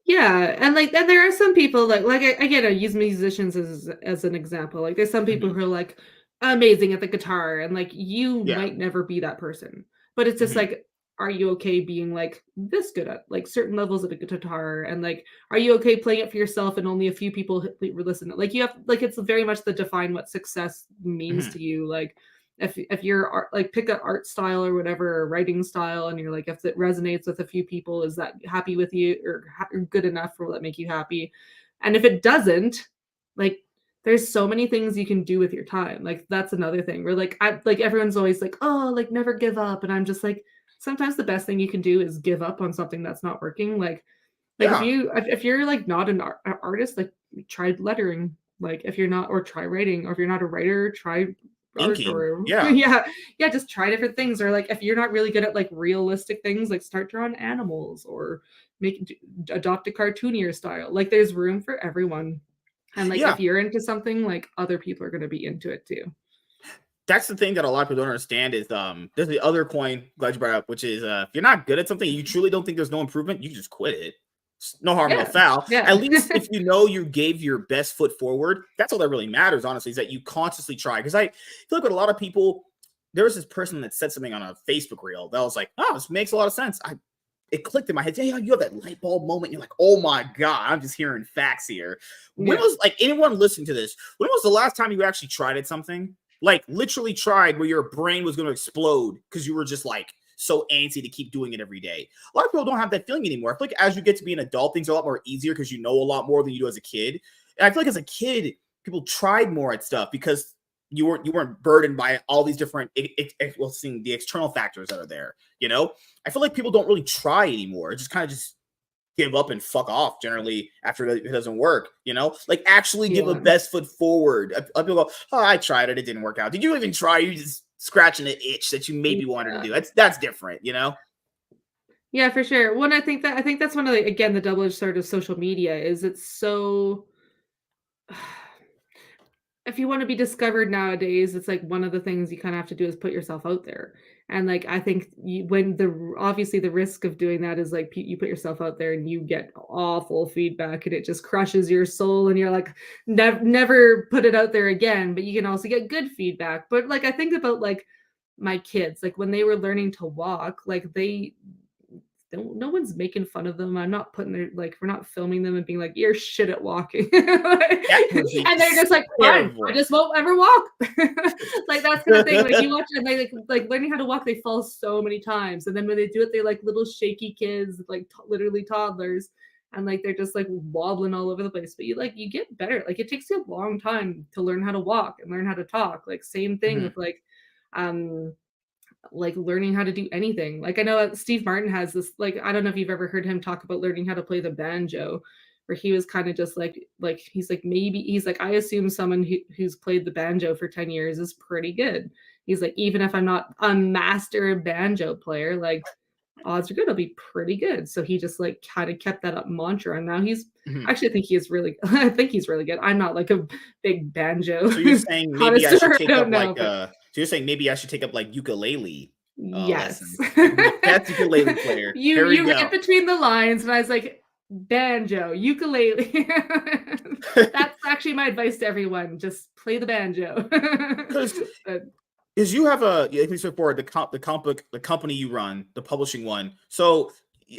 Yeah, and like and there are some people again I use musicians as an example. Like there's some people Hmm. who are like amazing at the guitar and like you Yeah. might never be that person. But it's just Hmm. like are you okay being like this good at like certain levels of a guitar and like are you okay playing it for yourself and only a few people listen? Like you have like it's very much the define what success means Hmm. to you. Like if you're like pick an art style or whatever or writing style and you're like if it resonates with a few people, is that happy with you or good enough, or will that make you happy? And if it doesn't, like there's so many things you can do with your time. Like that's another thing where like I like everyone's always like, oh, like never give up, and I'm just like sometimes the best thing you can do is give up on something that's not working. Like Yeah. if you're like not an artist, like try lettering. Like if you're not, or try writing, or if you're not a writer, try art, Inking. or Yeah. yeah, just try different things. Or like if you're not really good at like realistic things, like start drawing animals or make adopt a cartoonier style. Like there's room for everyone. And like Yeah. if you're into something, like other people are going to be into it too. That's the thing that a lot of people don't understand is there's the other coin, glad you brought up, which is if you're not good at something, you truly don't think there's no improvement, you can just quit it. No harm, no Yeah. foul. Yeah. At least if you know you gave your best foot forward, that's all that really matters, honestly, is that you consciously try. Because I feel like with a lot of people, there was this person that said something on a Facebook reel that was like, oh, this makes a lot of sense. It clicked in my head. Yeah, you have that light bulb moment. You're like, oh my God, I'm just hearing facts here. When Yeah. was like anyone listening to this? When was the last time you actually tried at something? Like literally tried where your brain was going to explode because you were just like so antsy to keep doing it every day. A lot of people don't have that feeling anymore. I feel like as you get to be an adult, things are a lot more easier because you know a lot more than you do as a kid. And I feel like as a kid, people tried more at stuff because you weren't burdened by all these different seeing the external factors that are there. I feel like people don't really try anymore. It just kind of just give up and fuck off generally after it doesn't work, like actually give a Yeah. best foot forward. People go, oh, I tried it, it didn't work out. Did you even try? You just scratching the itch that you maybe wanted to do. That's different. Yeah, for sure. One, I think that's one of the, again, the double-edged sword of social media is it's so if you want to be discovered nowadays, it's like one of the things you kind of have to do is put yourself out there. And like I think when obviously the risk of doing that is like you put yourself out there and you get awful feedback and it just crushes your soul and you're like never put it out there again. But you can also get good feedback. But like I think about like my kids, like when they were learning to walk, like no one's making fun of them. I'm not putting their like we're not filming them and being like you're shit at walking, That would be and they're just like fine, terrible. I just won't ever walk. Like that's kind of thing. Like you watch and they like learning how to walk, they fall so many times, and then when they do it, they're like little shaky kids, like literally toddlers, and like they're just like wobbling all over the place. But you get better. Like it takes you a long time to learn how to walk and learn how to talk. Like same thing with um like learning how to do anything. Like I know Steve Martin has this, like, I don't know if you've ever heard him talk about learning how to play the banjo, where he was kind of just like he's like maybe he's like I assume someone who's played the banjo for 10 years is pretty good. He's like even if I'm not a master banjo player, like odds are good I'll be pretty good. So he just like kind of kept that up mantra, and now he's actually I think he is really I think he's really good. I'm not like a big banjo. So you're saying maybe I should take up like so you're saying maybe I should take up like ukulele yes. lessons. That's ukulele player. You There we go. read between the lines, and I was like, banjo, ukulele. That's actually my advice to everyone. Just play the banjo. Is you have like we said before, the company you run, the publishing one. So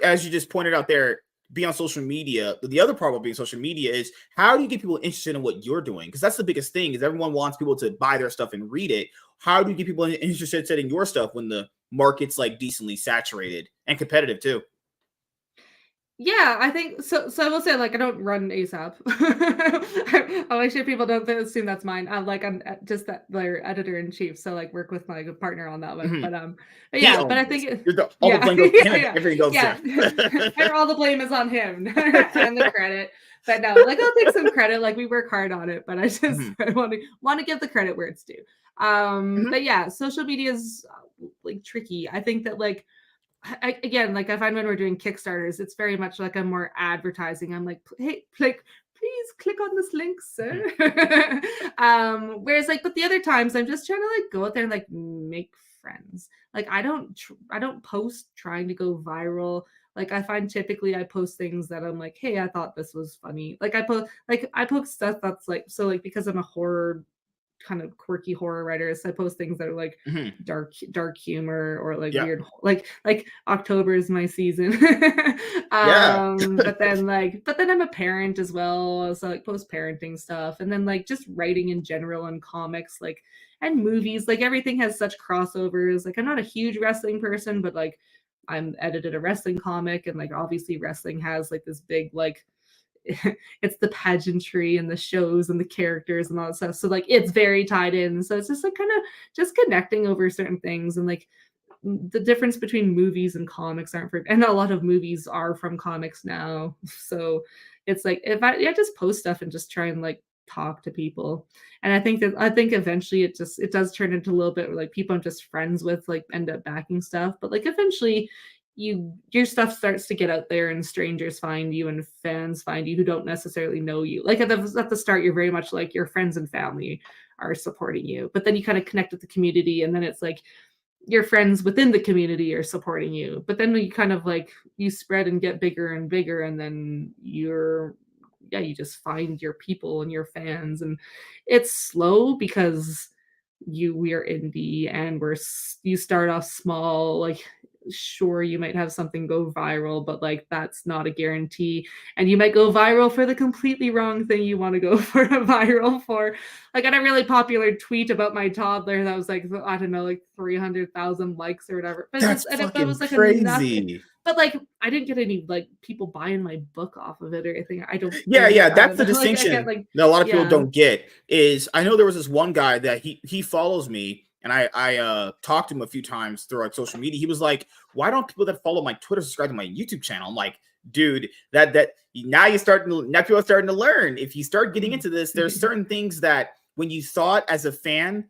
as you just pointed out there, be on social media. The other part of being social media is how do you get people interested in what you're doing? Because that's the biggest thing is everyone wants people to buy their stuff and read it. How do you get people interested in your stuff when the market's like decently saturated and competitive too? Yeah, I think so. So I will say, like, I don't run ASAP. I'll make sure people don't assume that's mine. I'm just that their editor in chief. So like, work with my partner on that one. But yeah, but I think all the blame goes to him. Everything goes to him. All the blame is on him and the credit. But no, like I'll take some credit. Like we work hard on it, but I just I want to give the credit where it's due. But yeah, social media is like tricky. I think that like. Again, like I find when we're doing Kickstarters, it's very much like I'm more advertising. I'm like, hey, like, please click on this link, sir. Whereas like, but the other times I'm just trying to like go out there and like make friends. Like I don't post trying to go viral. Like I find typically I post things that I'm like, hey, I thought this was funny. Like I post stuff that's like so like because I'm a horror kind of quirky horror writers. So I post things that are like dark humor or like weird, like October is my season. But then I'm a parent as well, so like post parenting stuff, and then like just writing in general and comics, like and movies. Like everything has such crossovers. Like I'm not a huge wrestling person, but like I'm edited a wrestling comic, and like obviously wrestling has like this big like it's the pageantry and the shows and the characters and all that stuff. So like it's very tied in. So it's just like kind of just connecting over certain things, and like the difference between movies and comics and a lot of movies are from comics now. So it's like if I just post stuff and just try and like talk to people. And I think eventually it does turn into a little bit like people I'm just friends with like end up backing stuff. But like eventually your stuff starts to get out there and strangers find you and fans find you who don't necessarily know you. Like at the start, you're very much like your friends and family are supporting you, but then you kind of connect with the community, and then it's like your friends within the community are supporting you. But then you kind of like you spread and get bigger and bigger, and then you just find your people and your fans, and it's slow because we are indie and you start off small. Like sure, you might have something go viral, but like that's not a guarantee. And you might go viral for the completely wrong thing you want to go for a viral for. Like I had a really popular tweet about my toddler that was like, I don't know, like 300,000 likes or whatever. But That's it fucking was like a nothing. crazy. But like I didn't get any like people buying my book off of it or anything. I don't Yeah, think. yeah, I don't that's the know. Like I can't distinction like that a lot of people yeah. don't get. Is I know there was this one guy that he follows me, and I talked to him a few times through like social media. He was like, "Why don't people that follow my Twitter subscribe to my YouTube channel?" I'm like, "Dude, that now people are starting to learn. If you start getting into this, there's certain things that when you thought as a fan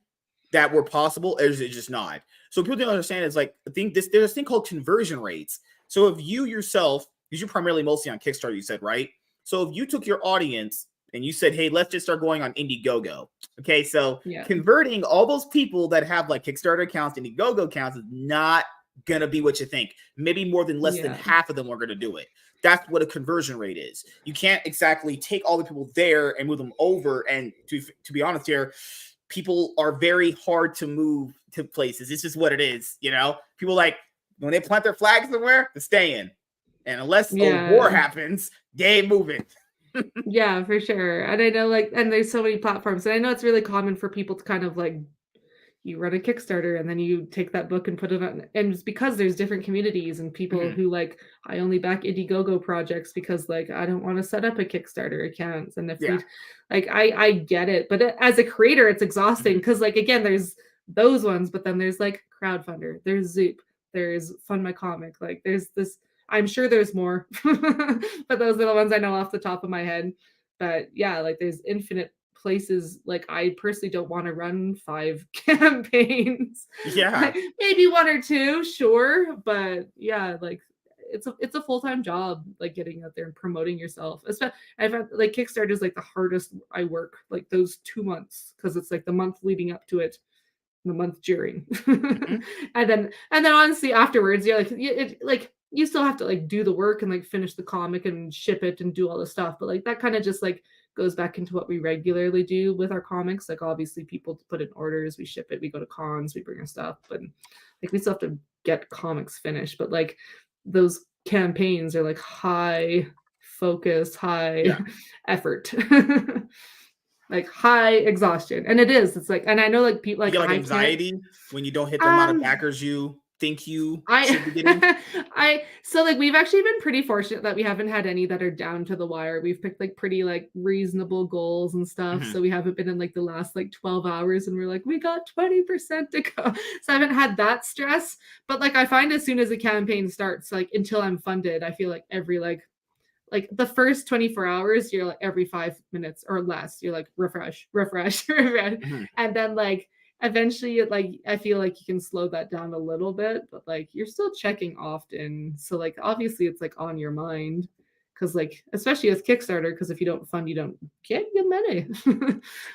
that were possible, it's just not. So people don't understand is like there's this thing called conversion rates. So if you yourself, because you're primarily mostly on Kickstarter, you said, right? So if you took your audience and you said, hey, let's just start going on Indiegogo. Okay, so Yeah. converting all those people that have like Kickstarter accounts, Indiegogo accounts is not gonna be what you think. Maybe more than less than Yeah. half of them are gonna do it. That's what a conversion rate is. You can't exactly take all the people there and move them over. And to be honest here, people are very hard to move to places. It's just what it is, you know? People like when they plant their flag somewhere, they're staying. And unless a war Yeah. happens, they ain't moving. Yeah, for sure. And I know like and there's so many platforms. And I know it's really common for people to kind of like you run a Kickstarter and then you take that book and put it on and it's because there's different communities and people Mhm. who like I only back Indiegogo projects because like I don't want to set up a Kickstarter account and if Yeah. we like I get it but as a creator it's exhausting Mhm. because like again there's those ones but then there's like crowdfunder there's Zoop there's Fund My Comic like there's this I'm sure there's more but those are the ones I know off the top of my head but yeah like there's infinite places like I personally don't want to run 5 campaigns. Yeah. Maybe 1 or 2, sure, but yeah, like it's a full-time job like getting out there and promoting yourself. Especially I've had like Kickstarter is like the hardest I work like those 2 months because it's like the month leading up to it the month during Mhm. and then honestly afterwards you're like like you still have to like do the work and like finish the comic and ship it and do all the stuff but like that kind of just like goes back into what we regularly do with our comics like obviously people put in orders we ship it we go to cons we bring our stuff but like we still have to get comics finished but like those campaigns are like high focus high Yeah. effort like high exhaustion and it is it's like and I know like people You like get like I can't anxiety when you don't hit the amount of um backers you think you I should be getting. I so like we've actually been pretty fortunate that we haven't had any that are down to the wire. We've picked like pretty like reasonable goals and stuff. Mhm. So we haven't been in like the last like 12 hours and we're like, we got 20% to go. So I haven't had that stress. But like I find as soon as a campaign starts, like until I'm funded, I feel like every like the first 24 hours, you're like every 5 minutes or less, you're like refresh, refresh, refresh. Mhm. And then like eventually like I feel like you can slow that down a little bit, but like you're still checking often. So like obviously it's like on your mind. Cause like especially with Kickstarter, because if you don't fund, you don't get your money.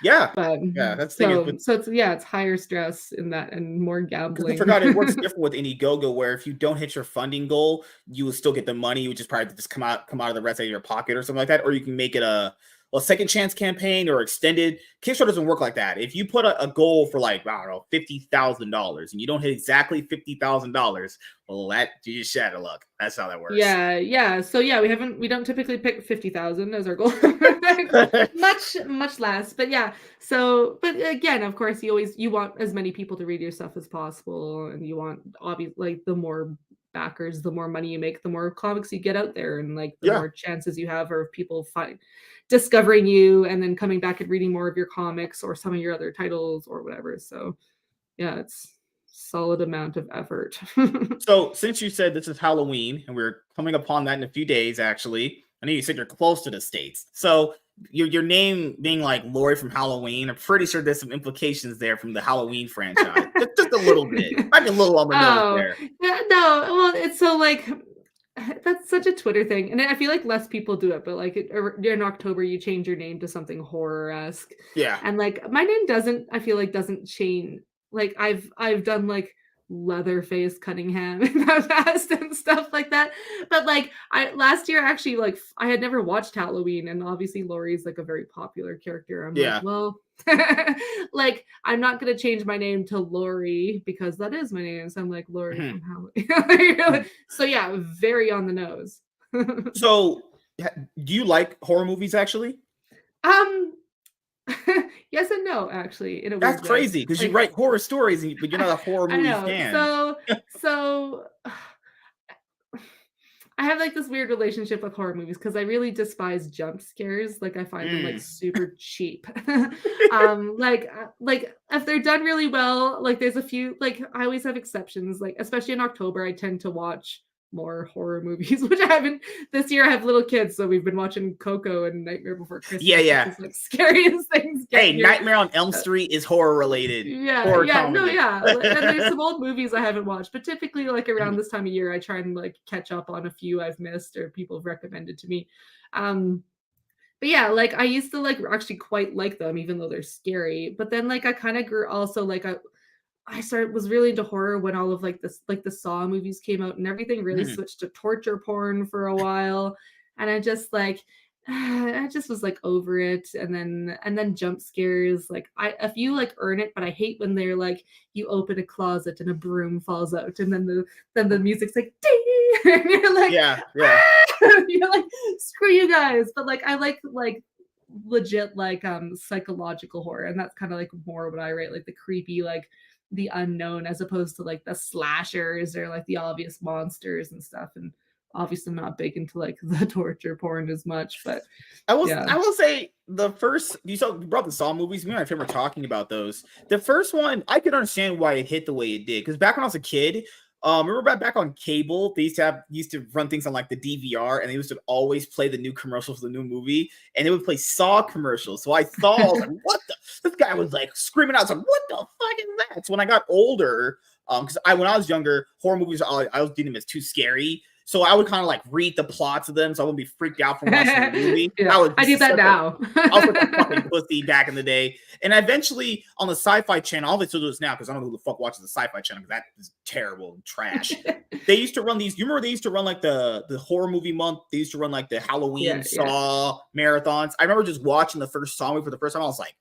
Yeah. But Yeah. That's the thing is, so but so it's yeah, it's higher stress in that and more because I gambling. forgot it works different with Indiegogo, where if you don't hit your funding goal, you will still get the money. You would just probably just come out of the rest of your pocket or something like that, or you can make it a second chance campaign or extended. Kickstarter doesn't work like that. If you put a goal for like I don't know $50,000 and you don't hit exactly $50,000, well, that you just shat of luck. That's how that works. Yeah, yeah. So yeah, we don't typically pick 50,000 as our goal. Much less. But yeah. So but again, of course, you want as many people to read your stuff as possible and you want obviously like the more backers, the more money you make, the more comics you get out there and like the Yeah. more chances you have of people discovering you and then coming back and reading more of your comics or some of your other titles or whatever. So yeah, it's solid amount of effort. So since you said this is Halloween and we're coming upon that in a few days, actually, I know you said you're close to the States. So your name being like Laurie from Halloween, I'm pretty sure there's some implications there from the Halloween franchise. Just a little bit. Might be a little on the nose Oh, there. yeah, no, well, it's so, like that's such a Twitter thing, and I feel like less people do it, but, like, in October, you change your name to something horror-esque, Yeah. and, like, my name doesn't I feel like doesn't change like, I've done, like Leatherface Cunningham in that past and stuff like that. But like I last year actually like I had never watched Halloween, and obviously Laurie's like a very popular character. I'm like, Yeah. well, like I'm not gonna change my name to Laurie because that is my name. So I'm like Laurie Mhm. from Halloween. So yeah, very on the nose. So, do you like horror movies actually? um yes and no, actually, in a That's weird way. crazy because you Like write horror stories, but you're not a horror I movie know. fan. So I have like this weird relationship with horror movies because I really despise jump scares. Like I find them like Mm. super cheap. Like if they're done really well, like there's a few like I always have exceptions. Like especially in October, I tend to watch more horror movies, which I haven't this year. I have little kids, so we've been watching Coco and Nightmare Before Yeah, Christmas, which yeah. is like scariest things get Hey, here. Nightmare on Elm Street is horror related, Yeah, horror yeah, no, comedy. yeah, and there's some old movies I haven't watched, but typically, like, around this time of year, I try and, like, catch up on a few I've missed or people have recommended to me, um, but yeah, like, I used to, like, actually quite like them even though they're scary, but then, like, I kinda grew also, like, I started was really into horror when all of like this like the Saw movies came out and everything really Mhm. switched to torture porn for a while. And I just like I just was like over it. And then jump scares. Like I if you like earn it, but I hate when they're like you open a closet and a broom falls out and then the music's like ding and you're like Yeah, yeah. ah! You're like screw you guys. But like I like legit like psychological horror and that's kind of like more what I write like the creepy like the unknown as opposed to like the slashers or like the obvious monsters and stuff. And obviously, I'm not big into like the torture porn as much, but yeah. I will say the first you brought the Saw movies. Me and my friend were talking about those. The first one, I could understand why it hit the way it did. Because back when I was a kid, remember back on cable, they used to run things on like the DVR, and they used to always play the new commercials for the new movie, and they would play Saw commercials. So I was like, what the? This guy was like screaming out. I was like, what the fuck is that? So when I got older, because when I was younger, horror movies I was deeming them as too scary. So I would kind of like read the plots of them, so I wouldn't be freaked out from watching the movie. Yeah, I do that now. I was like a fucking pussy back in the day. And eventually on the Sci-Fi Channel, I'll still do this now because I don't know who the fuck watches the Sci-Fi Channel because that is terrible and trash. They used to run these. You remember they used to run like the horror movie month. They used to run like the Halloween Saw marathons. I remember just watching the first Saw movie for the first time. I was like,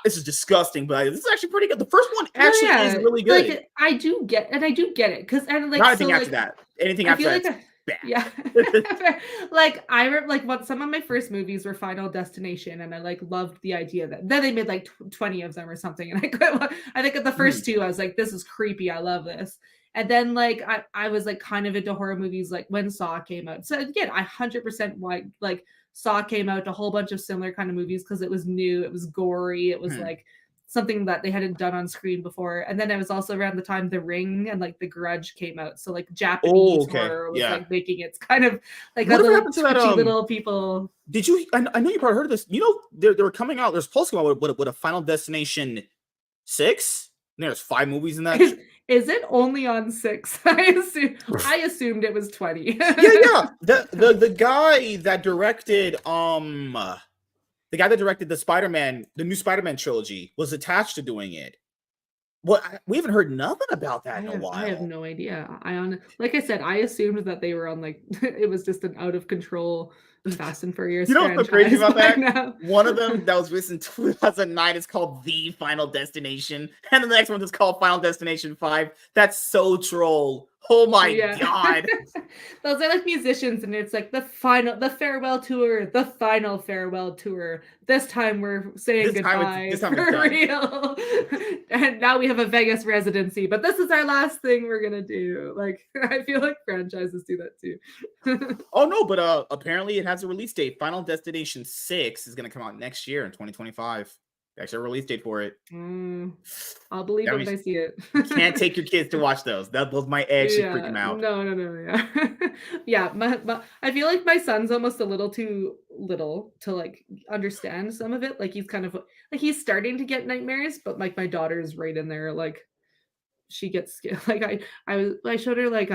this is disgusting, but this is actually pretty good. The first one actually is really good. Like I do get it because and like not anything so after like that. Anything I after feel that, like bad. yeah. Like I remember like what some of my first movies were Final Destination and I like loved the idea that then they made like 20 of them or something and I think at the first two I was like this is creepy, I love this. And then like I was like kind of into horror movies like when Saw came out. So again, I 100% like Saw came out, a whole bunch of similar kind of movies because it was new, it was gory, it was like something that they hadn't done on screen before. And then it was also around the time The Ring and like The Grudge came out. So like Japanese horror was like making its kind of like Whatever a little happened to that, twitchy little people. Did you? I know you probably heard of this. You know, they were coming out. They're supposed to come out with a Final Destination 6. There's 5 movies in that. Is it only on 6? I assumed it was 20. Yeah. The guy that directed the Spider-Man, the new Spider-Man trilogy, was attached to doing it. Well, we haven't heard nothing about that in a while. I have no idea. Like I said, I assumed that they were on like it was just an out of control Fast and Furious. You know what's so crazy about that? Now. One of them that was released in 2009 is called The Final Destination, and the next one is called Final Destination 5. That's so troll. Oh my god. Those are like musicians, and it's like the farewell tour, the final farewell tour. This time we're saying goodbye for real. And now we have a Vegas residency, but this is our last thing we're gonna do. Like I feel like franchises do that too. Oh no, but apparently it has a release date. Final Destination 6 is gonna come out next year in 2025. Actually, a release date for it. I'll believe it when I see it. You can't take your kids to watch those. Those might actually freak them out. No. Yeah, I feel like my son's almost a little too little to like understand some of it. Like he's kind of like he's starting to get nightmares, but like my daughter's right in there. Like she gets scared. Like I showed her like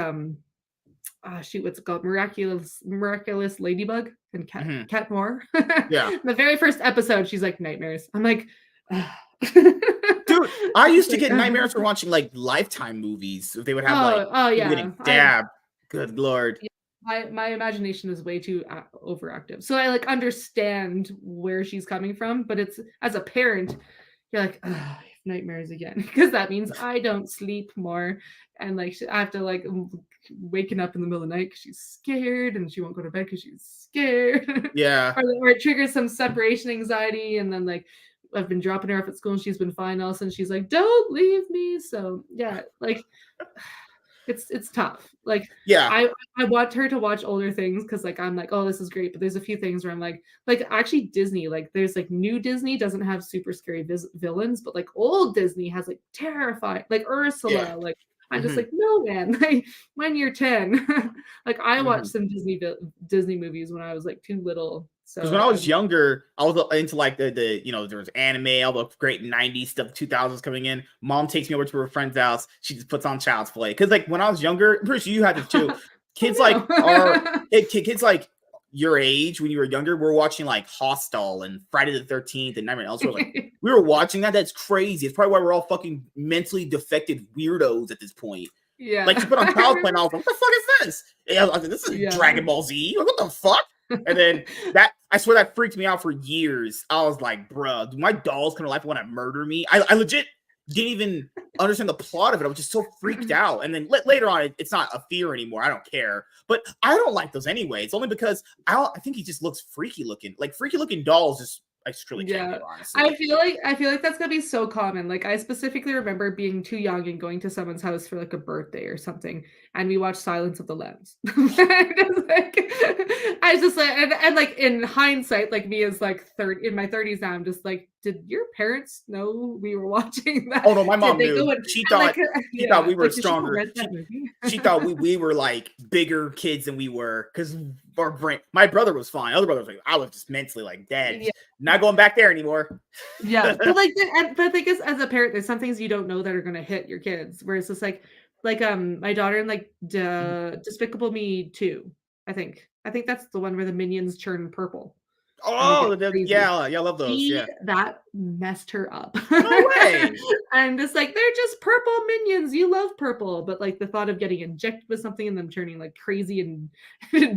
shoot, what's it called? Miraculous Ladybug and Cat Moore. Yeah. The very first episode, she's like nightmares. I'm like, dude, I used to Like, get nightmares for watching like Lifetime movies. If they would have like oh people yeah. getting stabbed. Good lord. Yeah, my imagination is way too overactive. So I like understand where she's coming from, but it's as a parent, you're like, "Ugh, I have nightmares again," because that means I don't sleep more, and like I have to like waking up in the middle of the night because she's scared, and she won't go to bed because she's scared, Yeah. or it triggers some separation anxiety, and then like I've been dropping her off at school and she's been fine. All of a sudden she's like, "Don't leave me." So yeah, like it's tough. Like Yeah. I want her to watch older things because like I'm like, oh, this is great. But there's a few things where I'm like actually Disney, like there's like new Disney doesn't have super scary villains, but like old Disney has like terrifying, like Yeah. Ursula. Like I'm just Mhm. like, no man, like when you're 10, like I watched Mhm. some Disney movies when I was like too little. Because So when I was younger, I was into like the there was anime, all the great '90s stuff, 2000s coming in. Mom takes me over to her friend's house. She just puts on Child's Play. Because like when I was younger, I'm pretty sure you had this too. Kids like are oh kids like your age when you were younger. We're watching like Hostel and Friday the 13th and Nightmare on Elm Street. Like no. we were watching that. That's crazy. It's probably why we're all fucking mentally defected weirdos at this point. Like she Yeah. put on Child's Play, and I was like, "What the fuck is this?" And I was like, "This is Yeah. Dragon Ball Z. Like, what the fuck?" And then that I swear that freaked me out for years. I was like, "Bruh, do my dolls come to life and want to murder me?" I legit didn't even understand the plot of it. I was just so freaked out. And then later on, it's not a fear anymore. I don't care. But I don't like those anyway. It's only because I think he just looks freaky looking. Like freaky looking dolls just I just really can't Yeah. do, honestly. I feel like that's gonna be so common. Like I specifically remember being too young and going to someone's house for like a birthday or something, and we watched Silence of the Lambs. I was just like, and like in hindsight, like me as like third in my 30s now, I'm just like, did your parents know we were watching that? Oh no, my Did mom they go knew. and, She and thought like she thought yeah, we were like did she go stronger. rent that movie? She thought we were like bigger kids than we were because our brain. My brother was fine. Other brother was like, I was just mentally like dead. Yeah. Not going back there anymore. Yeah, but like, but I think as a parent, there's some things you don't know that are gonna hit your kids. Where it's just like my daughter in like Despicable Me 2. I think that's the one where the minions turn purple and they get Oh, crazy. yeah, I love those. Yeah. That messed her up. No way. I'm just like, they're just purple minions. You love purple, but like the thought of getting injected with something and them turning like crazy and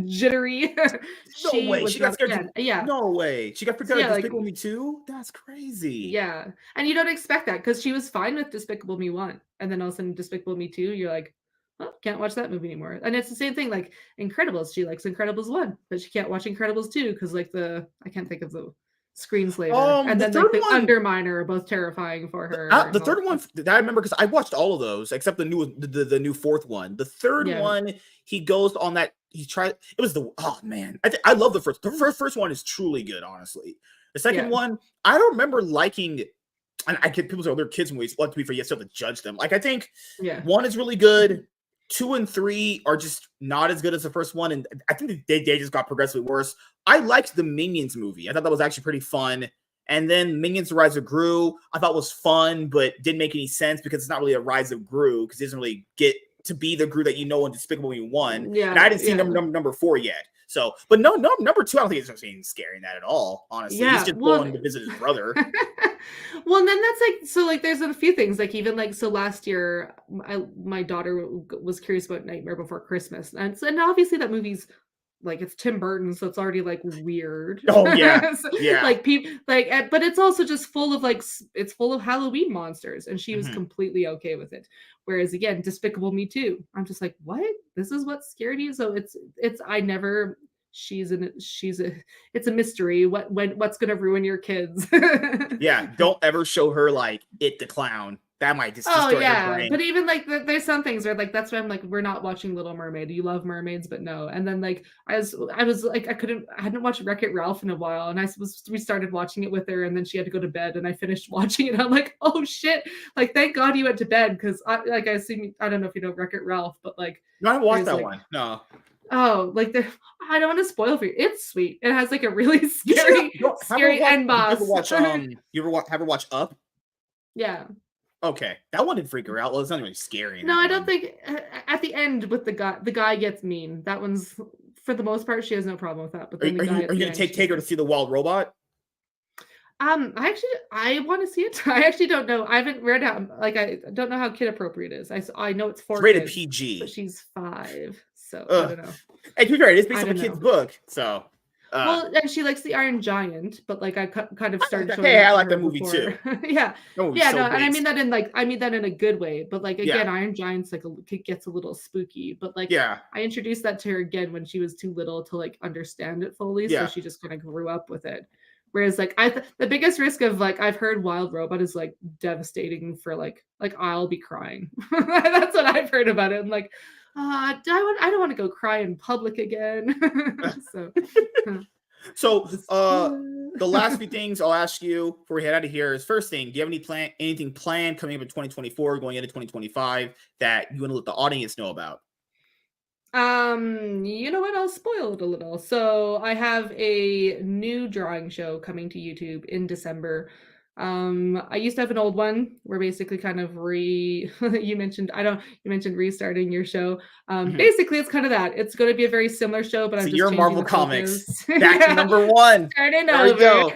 jittery, No she way. was She got not a scared. fan. Yeah, No way. She got freaked so out at yeah, like Despicable Me too. That's crazy. yeah, and you don't expect that because she was fine with Despicable Me 1, and then all of a sudden Despicable Me 2, you're like, "Oh, can't watch that movie anymore." And it's the same thing, like Incredibles, she likes Incredibles 1, but she can't watch Incredibles 2 because like I can't think of the Screenslaver, and The then like third the one. Underminer are both terrifying for her The and all third that one stuff. that I remember because I watched all of those except the new fourth one. The third Yeah, one, he goes on that he tried. It was the oh man, I love the first. The first one is truly good, honestly. The second yeah, one, I don't remember liking. And I get people say, "Oh, they're kids movies." Well, to be fair, you still have to judge them. Like I think yeah, one is really good. 2 and 3 are just not as good as the first one, and I think they just got progressively worse. I liked the Minions movie. I thought that was actually pretty fun. And then Minions: The Rise of Gru, I thought was fun, but didn't make any sense because it's not really a Rise of Gru because it doesn't really get to be the Gru that you know in Despicable Me 1. And I yeah, didn't see yeah, number 4 yet. So, but no, number 2, I don't think it's anything scary in that at all. Honestly, he's yeah. just going to visit his brother. Well, and then that's like so like there's a few things like even like so last year my daughter was curious about Nightmare Before Christmas and obviously that movie's like it's Tim Burton so it's already like weird. Oh yeah, So, yeah. like people like but it's also just full of like it's full of Halloween monsters and she was Mhm. completely okay with it. Whereas again, Despicable Me Too, I'm just like, what? This is what scared you? So it's I never she's a it's a mystery what's gonna ruin your kids. Yeah, don't ever show her like It the Clown. That might just Oh destroy her yeah, brain. but even like there's some things where like that's why I'm like we're not watching Little Mermaid. You love mermaids, but no. And then like I was like I hadn't watched Wreck-It Ralph in a while, and we started watching it with her, and then she had to go to bed, and I finished watching it. And I'm like, oh shit! Like thank God you went to bed because I don't know if you know Wreck-It Ralph, but like No, I haven't watched there's that like one. No. oh like the I don't want to spoil for you. It's sweet. It has like a really You should have her scary watch. end Did you ever boss. watch? You ever have her watch Up? Yeah. Okay, that one didn't freak her out. Well, it's not really scary in No, that I don't one. think at the end with the guy gets mean. That one's for the most part she has no problem with that. But then the guy Are at you the gonna end, take her to see the Wild Robot? I want to see it. I actually don't know. I haven't read out. Like, I don't know how kid appropriate it is. I know it's It's for rated kids, but PG. she's 5, so I Ugh. don't know. Hey, to be fair, it is based I off a don't kid's know. book, so Well, and she likes the Iron Giant, but like I kind of I like started that. showing Hey, that I to like that her movie too. before. Yeah, That movie's yeah, so no, and based. I mean that in a good way. But like Yeah, again, Iron Giant's like it gets a little spooky. But like yeah, I introduced that to her again when she was too little to like understand it fully, so yeah. she just kind of grew up with it. Whereas like the biggest risk of like I've heard Wild Robot is like devastating for like I'll be crying. That's what I've heard about it. I'm like, I don't want to go cry in public again. So. So, Just the last few things I'll ask you before we head out of here is first thing, do you have anything planned coming up in 2024, going into 2025 that you want to let the audience know about? you know what? I'll spoil it a little. So I have a new drawing show coming to YouTube in December. I used to have an old one where basically kind of you mentioned you mentioned restarting your show. Mhm. Basically it's kind of that. It's going to be a very similar show, but So I'm just you're changing Marvel the Comics. focus. Back to Yeah. number one. Starting There we over. go.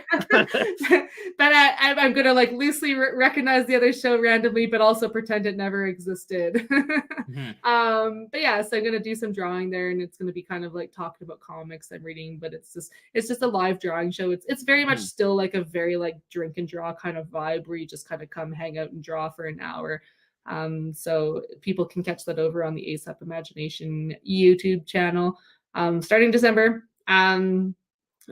But I'm gonna like loosely recognize the other show randomly, but also pretend it never existed. Mhm. But yeah, so I'm gonna do some drawing there, and it's gonna be kind of like talking about comics I'm reading, but it's just a live drawing show. It's very much Mhm. still like a very like drink and draw kind of vibe where you just kind of come hang out and draw for an hour. So people can catch that over on the ASAP Imagination YouTube channel, starting December.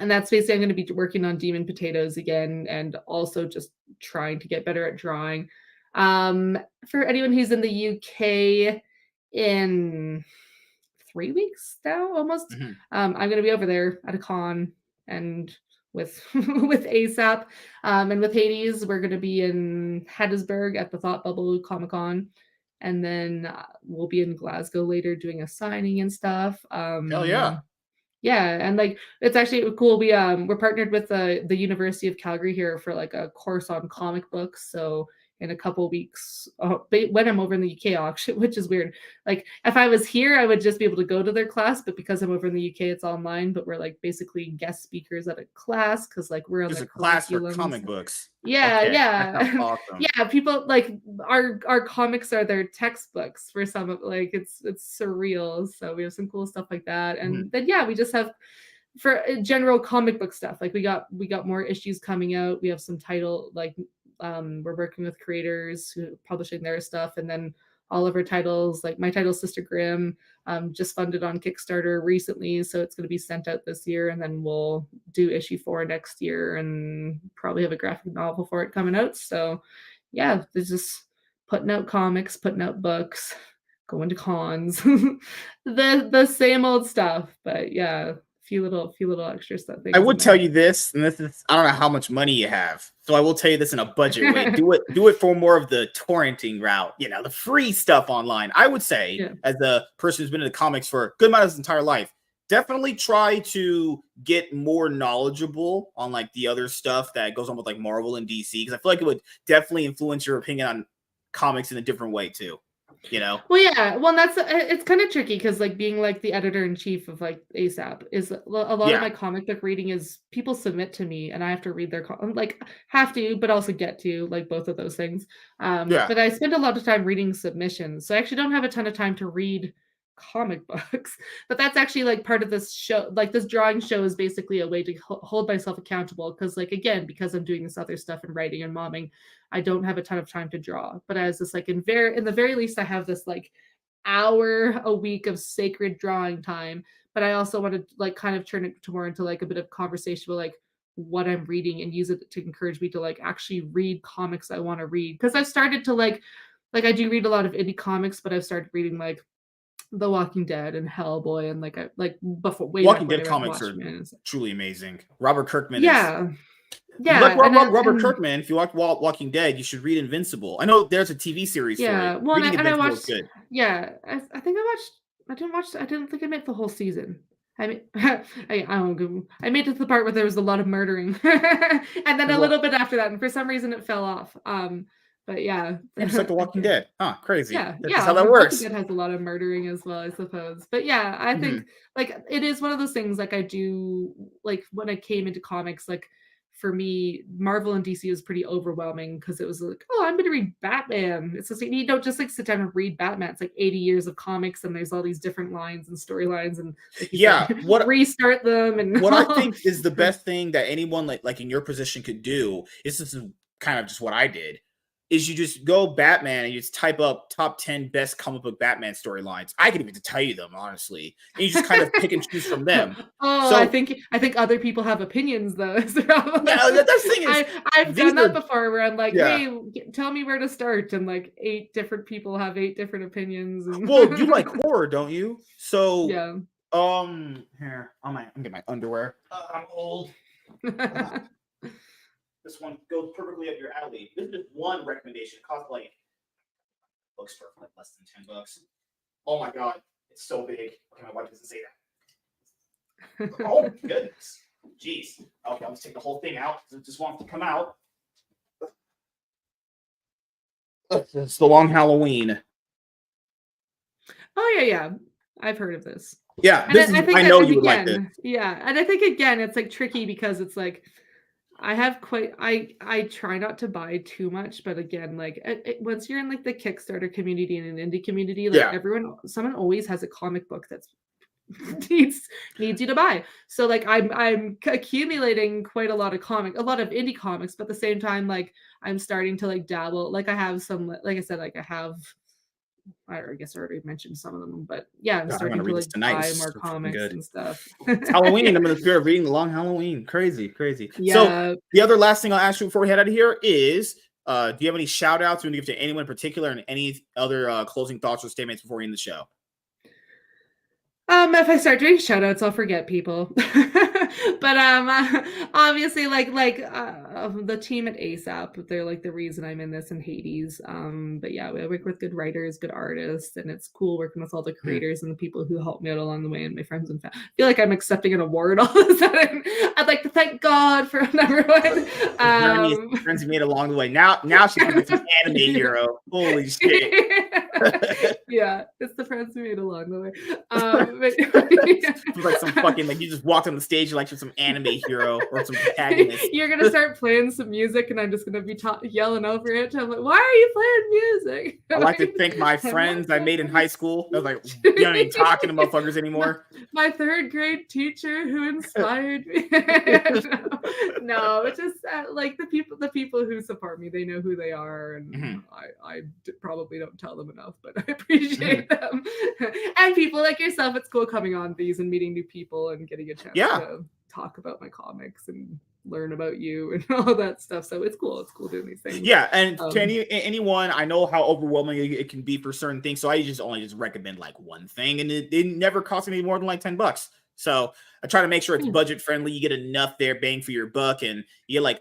And that's basically I'm going to be working on Demon Potatoes again, and also just trying to get better at drawing. For anyone who's in the UK, in 3 weeks now, almost, Mhm. I'm going to be over there at a con, and with with ASAP, and with Hades, we're going to be in Hattiesburg at the Thought Bubble Comic Con, and then we'll be in Glasgow later doing a signing and stuff. Hell yeah. Yeah, and like it's actually cool. We're partnered with the University of Calgary here for like a course on comic books. So in a couple weeks, when I'm over in the UK, actually, which is weird. Like if I was here, I would just be able to go to their class, but because I'm over in the UK, it's online. But we're like basically guest speakers at a class because like we're on There's their a class for curriculums. comic books. Yeah, Okay, that sounds yeah. awesome. Yeah, people like our comics are their textbooks for some of like it's surreal. So we have some cool stuff like that. Mhm. And then yeah, we just have for general comic book stuff. Like we got more issues coming out. We have some title like we're working with creators who are publishing their stuff, and then all of our titles, like my title Sister Grimm, just funded on Kickstarter recently, so it's going to be sent out this year, and then we'll do issue 4 next year, and probably have a graphic novel for it coming out. So, yeah, there's just putting out comics, putting out books, going to cons, the same old stuff. But yeah, few little extra stuff I things in would tell there. you this, and this is I don't know how much money you have, so I will tell you this in a budget way. Do it for more of the torrenting route, the free stuff online. I would say, Yeah. as the person who's been in the comics for a good amount of his entire life, definitely try to get more knowledgeable on like the other stuff that goes on with like Marvel and DC, because I feel like it would definitely influence your opinion on comics in a different way too. Well, yeah. Well, that's it's kind of tricky because like being like the editor in chief of like ASAP is a lot of Yeah, my comic book reading is people submit to me and I have to read their like have to, but also get to like both of those things. yeah, But I spend a lot of time reading submissions, so I actually don't have a ton of time to read comic books. But that's actually like part of this show. Like this drawing show is basically a way to hold myself accountable because like again because I'm doing this other stuff and writing and momming, I don't have a ton of time to draw. But as this like in the very least I have this like hour a week of sacred drawing time. But I also want to like kind of turn it to more into like a bit of conversation with like what I'm reading and use it to encourage me to like actually read comics I want to read. Because I've started to like I do read a lot of indie comics, but I've started reading like The Walking Dead and Hellboy and like I like before way back Walking when I Dead read comics are Watchmen and stuff. truly amazing. Robert Kirkman is Yeah. If you like Yeah. Robert And Kirkman, if you like Walking Dead, you should read Invincible. I know there's a TV series for it. yeah, well, Reading and I Invincible is watched, good. yeah, I think I watched. I didn't think I made the whole season. I mean, I don't go. I made it to the part where there was a lot of murdering, and then a Well, little bit after that, and for some reason it fell off. But yeah, you just like The Walking Dead. Huh, crazy. yeah, That's just how yeah. that Walking works. Dead has a lot of murdering as well, I suppose. But yeah, I Hmm. think like it is one of those things. Like I do, like when I came into comics, like for me, Marvel and DC was pretty overwhelming because it was like, oh, I'm going to read Batman. It's just like, you don't just like sit down and read Batman. It's like 80 years of comics, and there's all these different lines and storylines, and like you said, restart them. And what I think is the best thing that anyone like in your position could do is, this is kind of just what I did, is you just go Batman and you just type up top 10 best comic book Batman storylines. I can even tell you them, honestly. And you just kind of pick and choose from them. Oh, so, I think other people have opinions, though. Yeah, the thing is, I've done that before, where I'm like, hey, tell me where to start, and like 8 different people have 8 different opinions. And... Well, you like horror, don't you? So yeah. Here, I'm getting my underwear. I'm old. This one goes perfectly up your alley. This is just one recommendation. It costs like bookstore for like less than $10. Oh my god, it's so big. Okay, my wife doesn't say that. Oh goodness, jeez. Okay, I'll just take the whole thing out because it just wants to come out. It's the Long Halloween. Oh yeah, I've heard of this. Yeah, I know you would like this. Yeah, and I think again, it's like tricky because it's like, I try not to buy too much, but again, like once you're in like the Kickstarter community and an indie community, like someone always has a comic book that's needs you to buy. So like I'm accumulating quite a lot of indie comics, but at the same time, like I'm starting to like dabble. Like I have some, like I said, like I guess I already mentioned some of them, but yeah, I'm starting to like buy more comics and stuff. It's Halloween. I'm in the spirit of reading The Long Halloween. Crazy. Yeah. So the other last thing I'll ask you before we head out of here is, do you have any shout outs you want to give to anyone in particular, and any other closing thoughts or statements before we end the show? If I start doing shout outs, I'll forget people. But obviously like the team at ASAP, they're like the reason I'm in this, in Hades. But yeah, we work with good writers, good artists, and it's cool working with all the creators and the people who helped me out along the way, and my friends and family. I feel like I'm accepting an award all of a sudden. I'd like to thank God for number one. Friends you made along the way. Now she can be an anime hero. Holy shit. Yeah, it's the friends we made along the way. Like some fucking, like you just walked on the stage like you're some anime hero or some protagonist. You're gonna start playing some music, and I'm just gonna be yelling over it. I'm like, why are you playing music? I like to thank my friends I made in high school. I was like, you don't even talking to motherfuckers anymore. My 3rd grade teacher who inspired me. No, it's just like the people who support me. They know who they are, and I probably don't tell them enough, but I appreciate them. And people like yourself, it's cool coming on these and meeting new people and getting a chance to talk about my comics and learn about you and all that stuff. So it's cool doing these things. Yeah, and to anyone, I know how overwhelming it can be for certain things, so I only recommend like one thing, and it never costs me more than like $10. So I try to make sure it's budget friendly. You get enough there, bang for your buck, and you're like,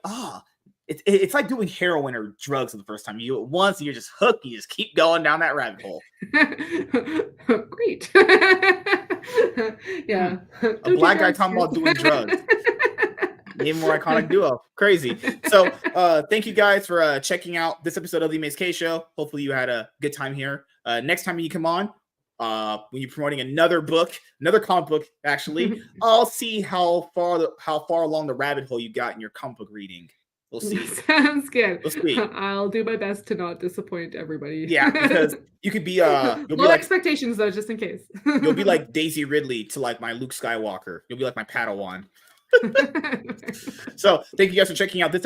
it's like doing heroin or drugs for the first time. You do it once, and you're just hooked. You just keep going down that rabbit hole. Great. Yeah. A black guy talking about doing drugs. Even more iconic duo. Crazy. So thank you guys for checking out this episode of the MSK Show. Hopefully you had a good time here. Next time you come on, when you're promoting another comic book, actually, I'll see how far along the rabbit hole you got in your comic book reading. We'll see. Sounds good. We'll see. I'll do my best to not disappoint everybody. Yeah, because you could be low expectations though, just in case. You'll be like Daisy Ridley to like my Luke Skywalker. You'll be like my Padawan. So thank you guys for checking out this episode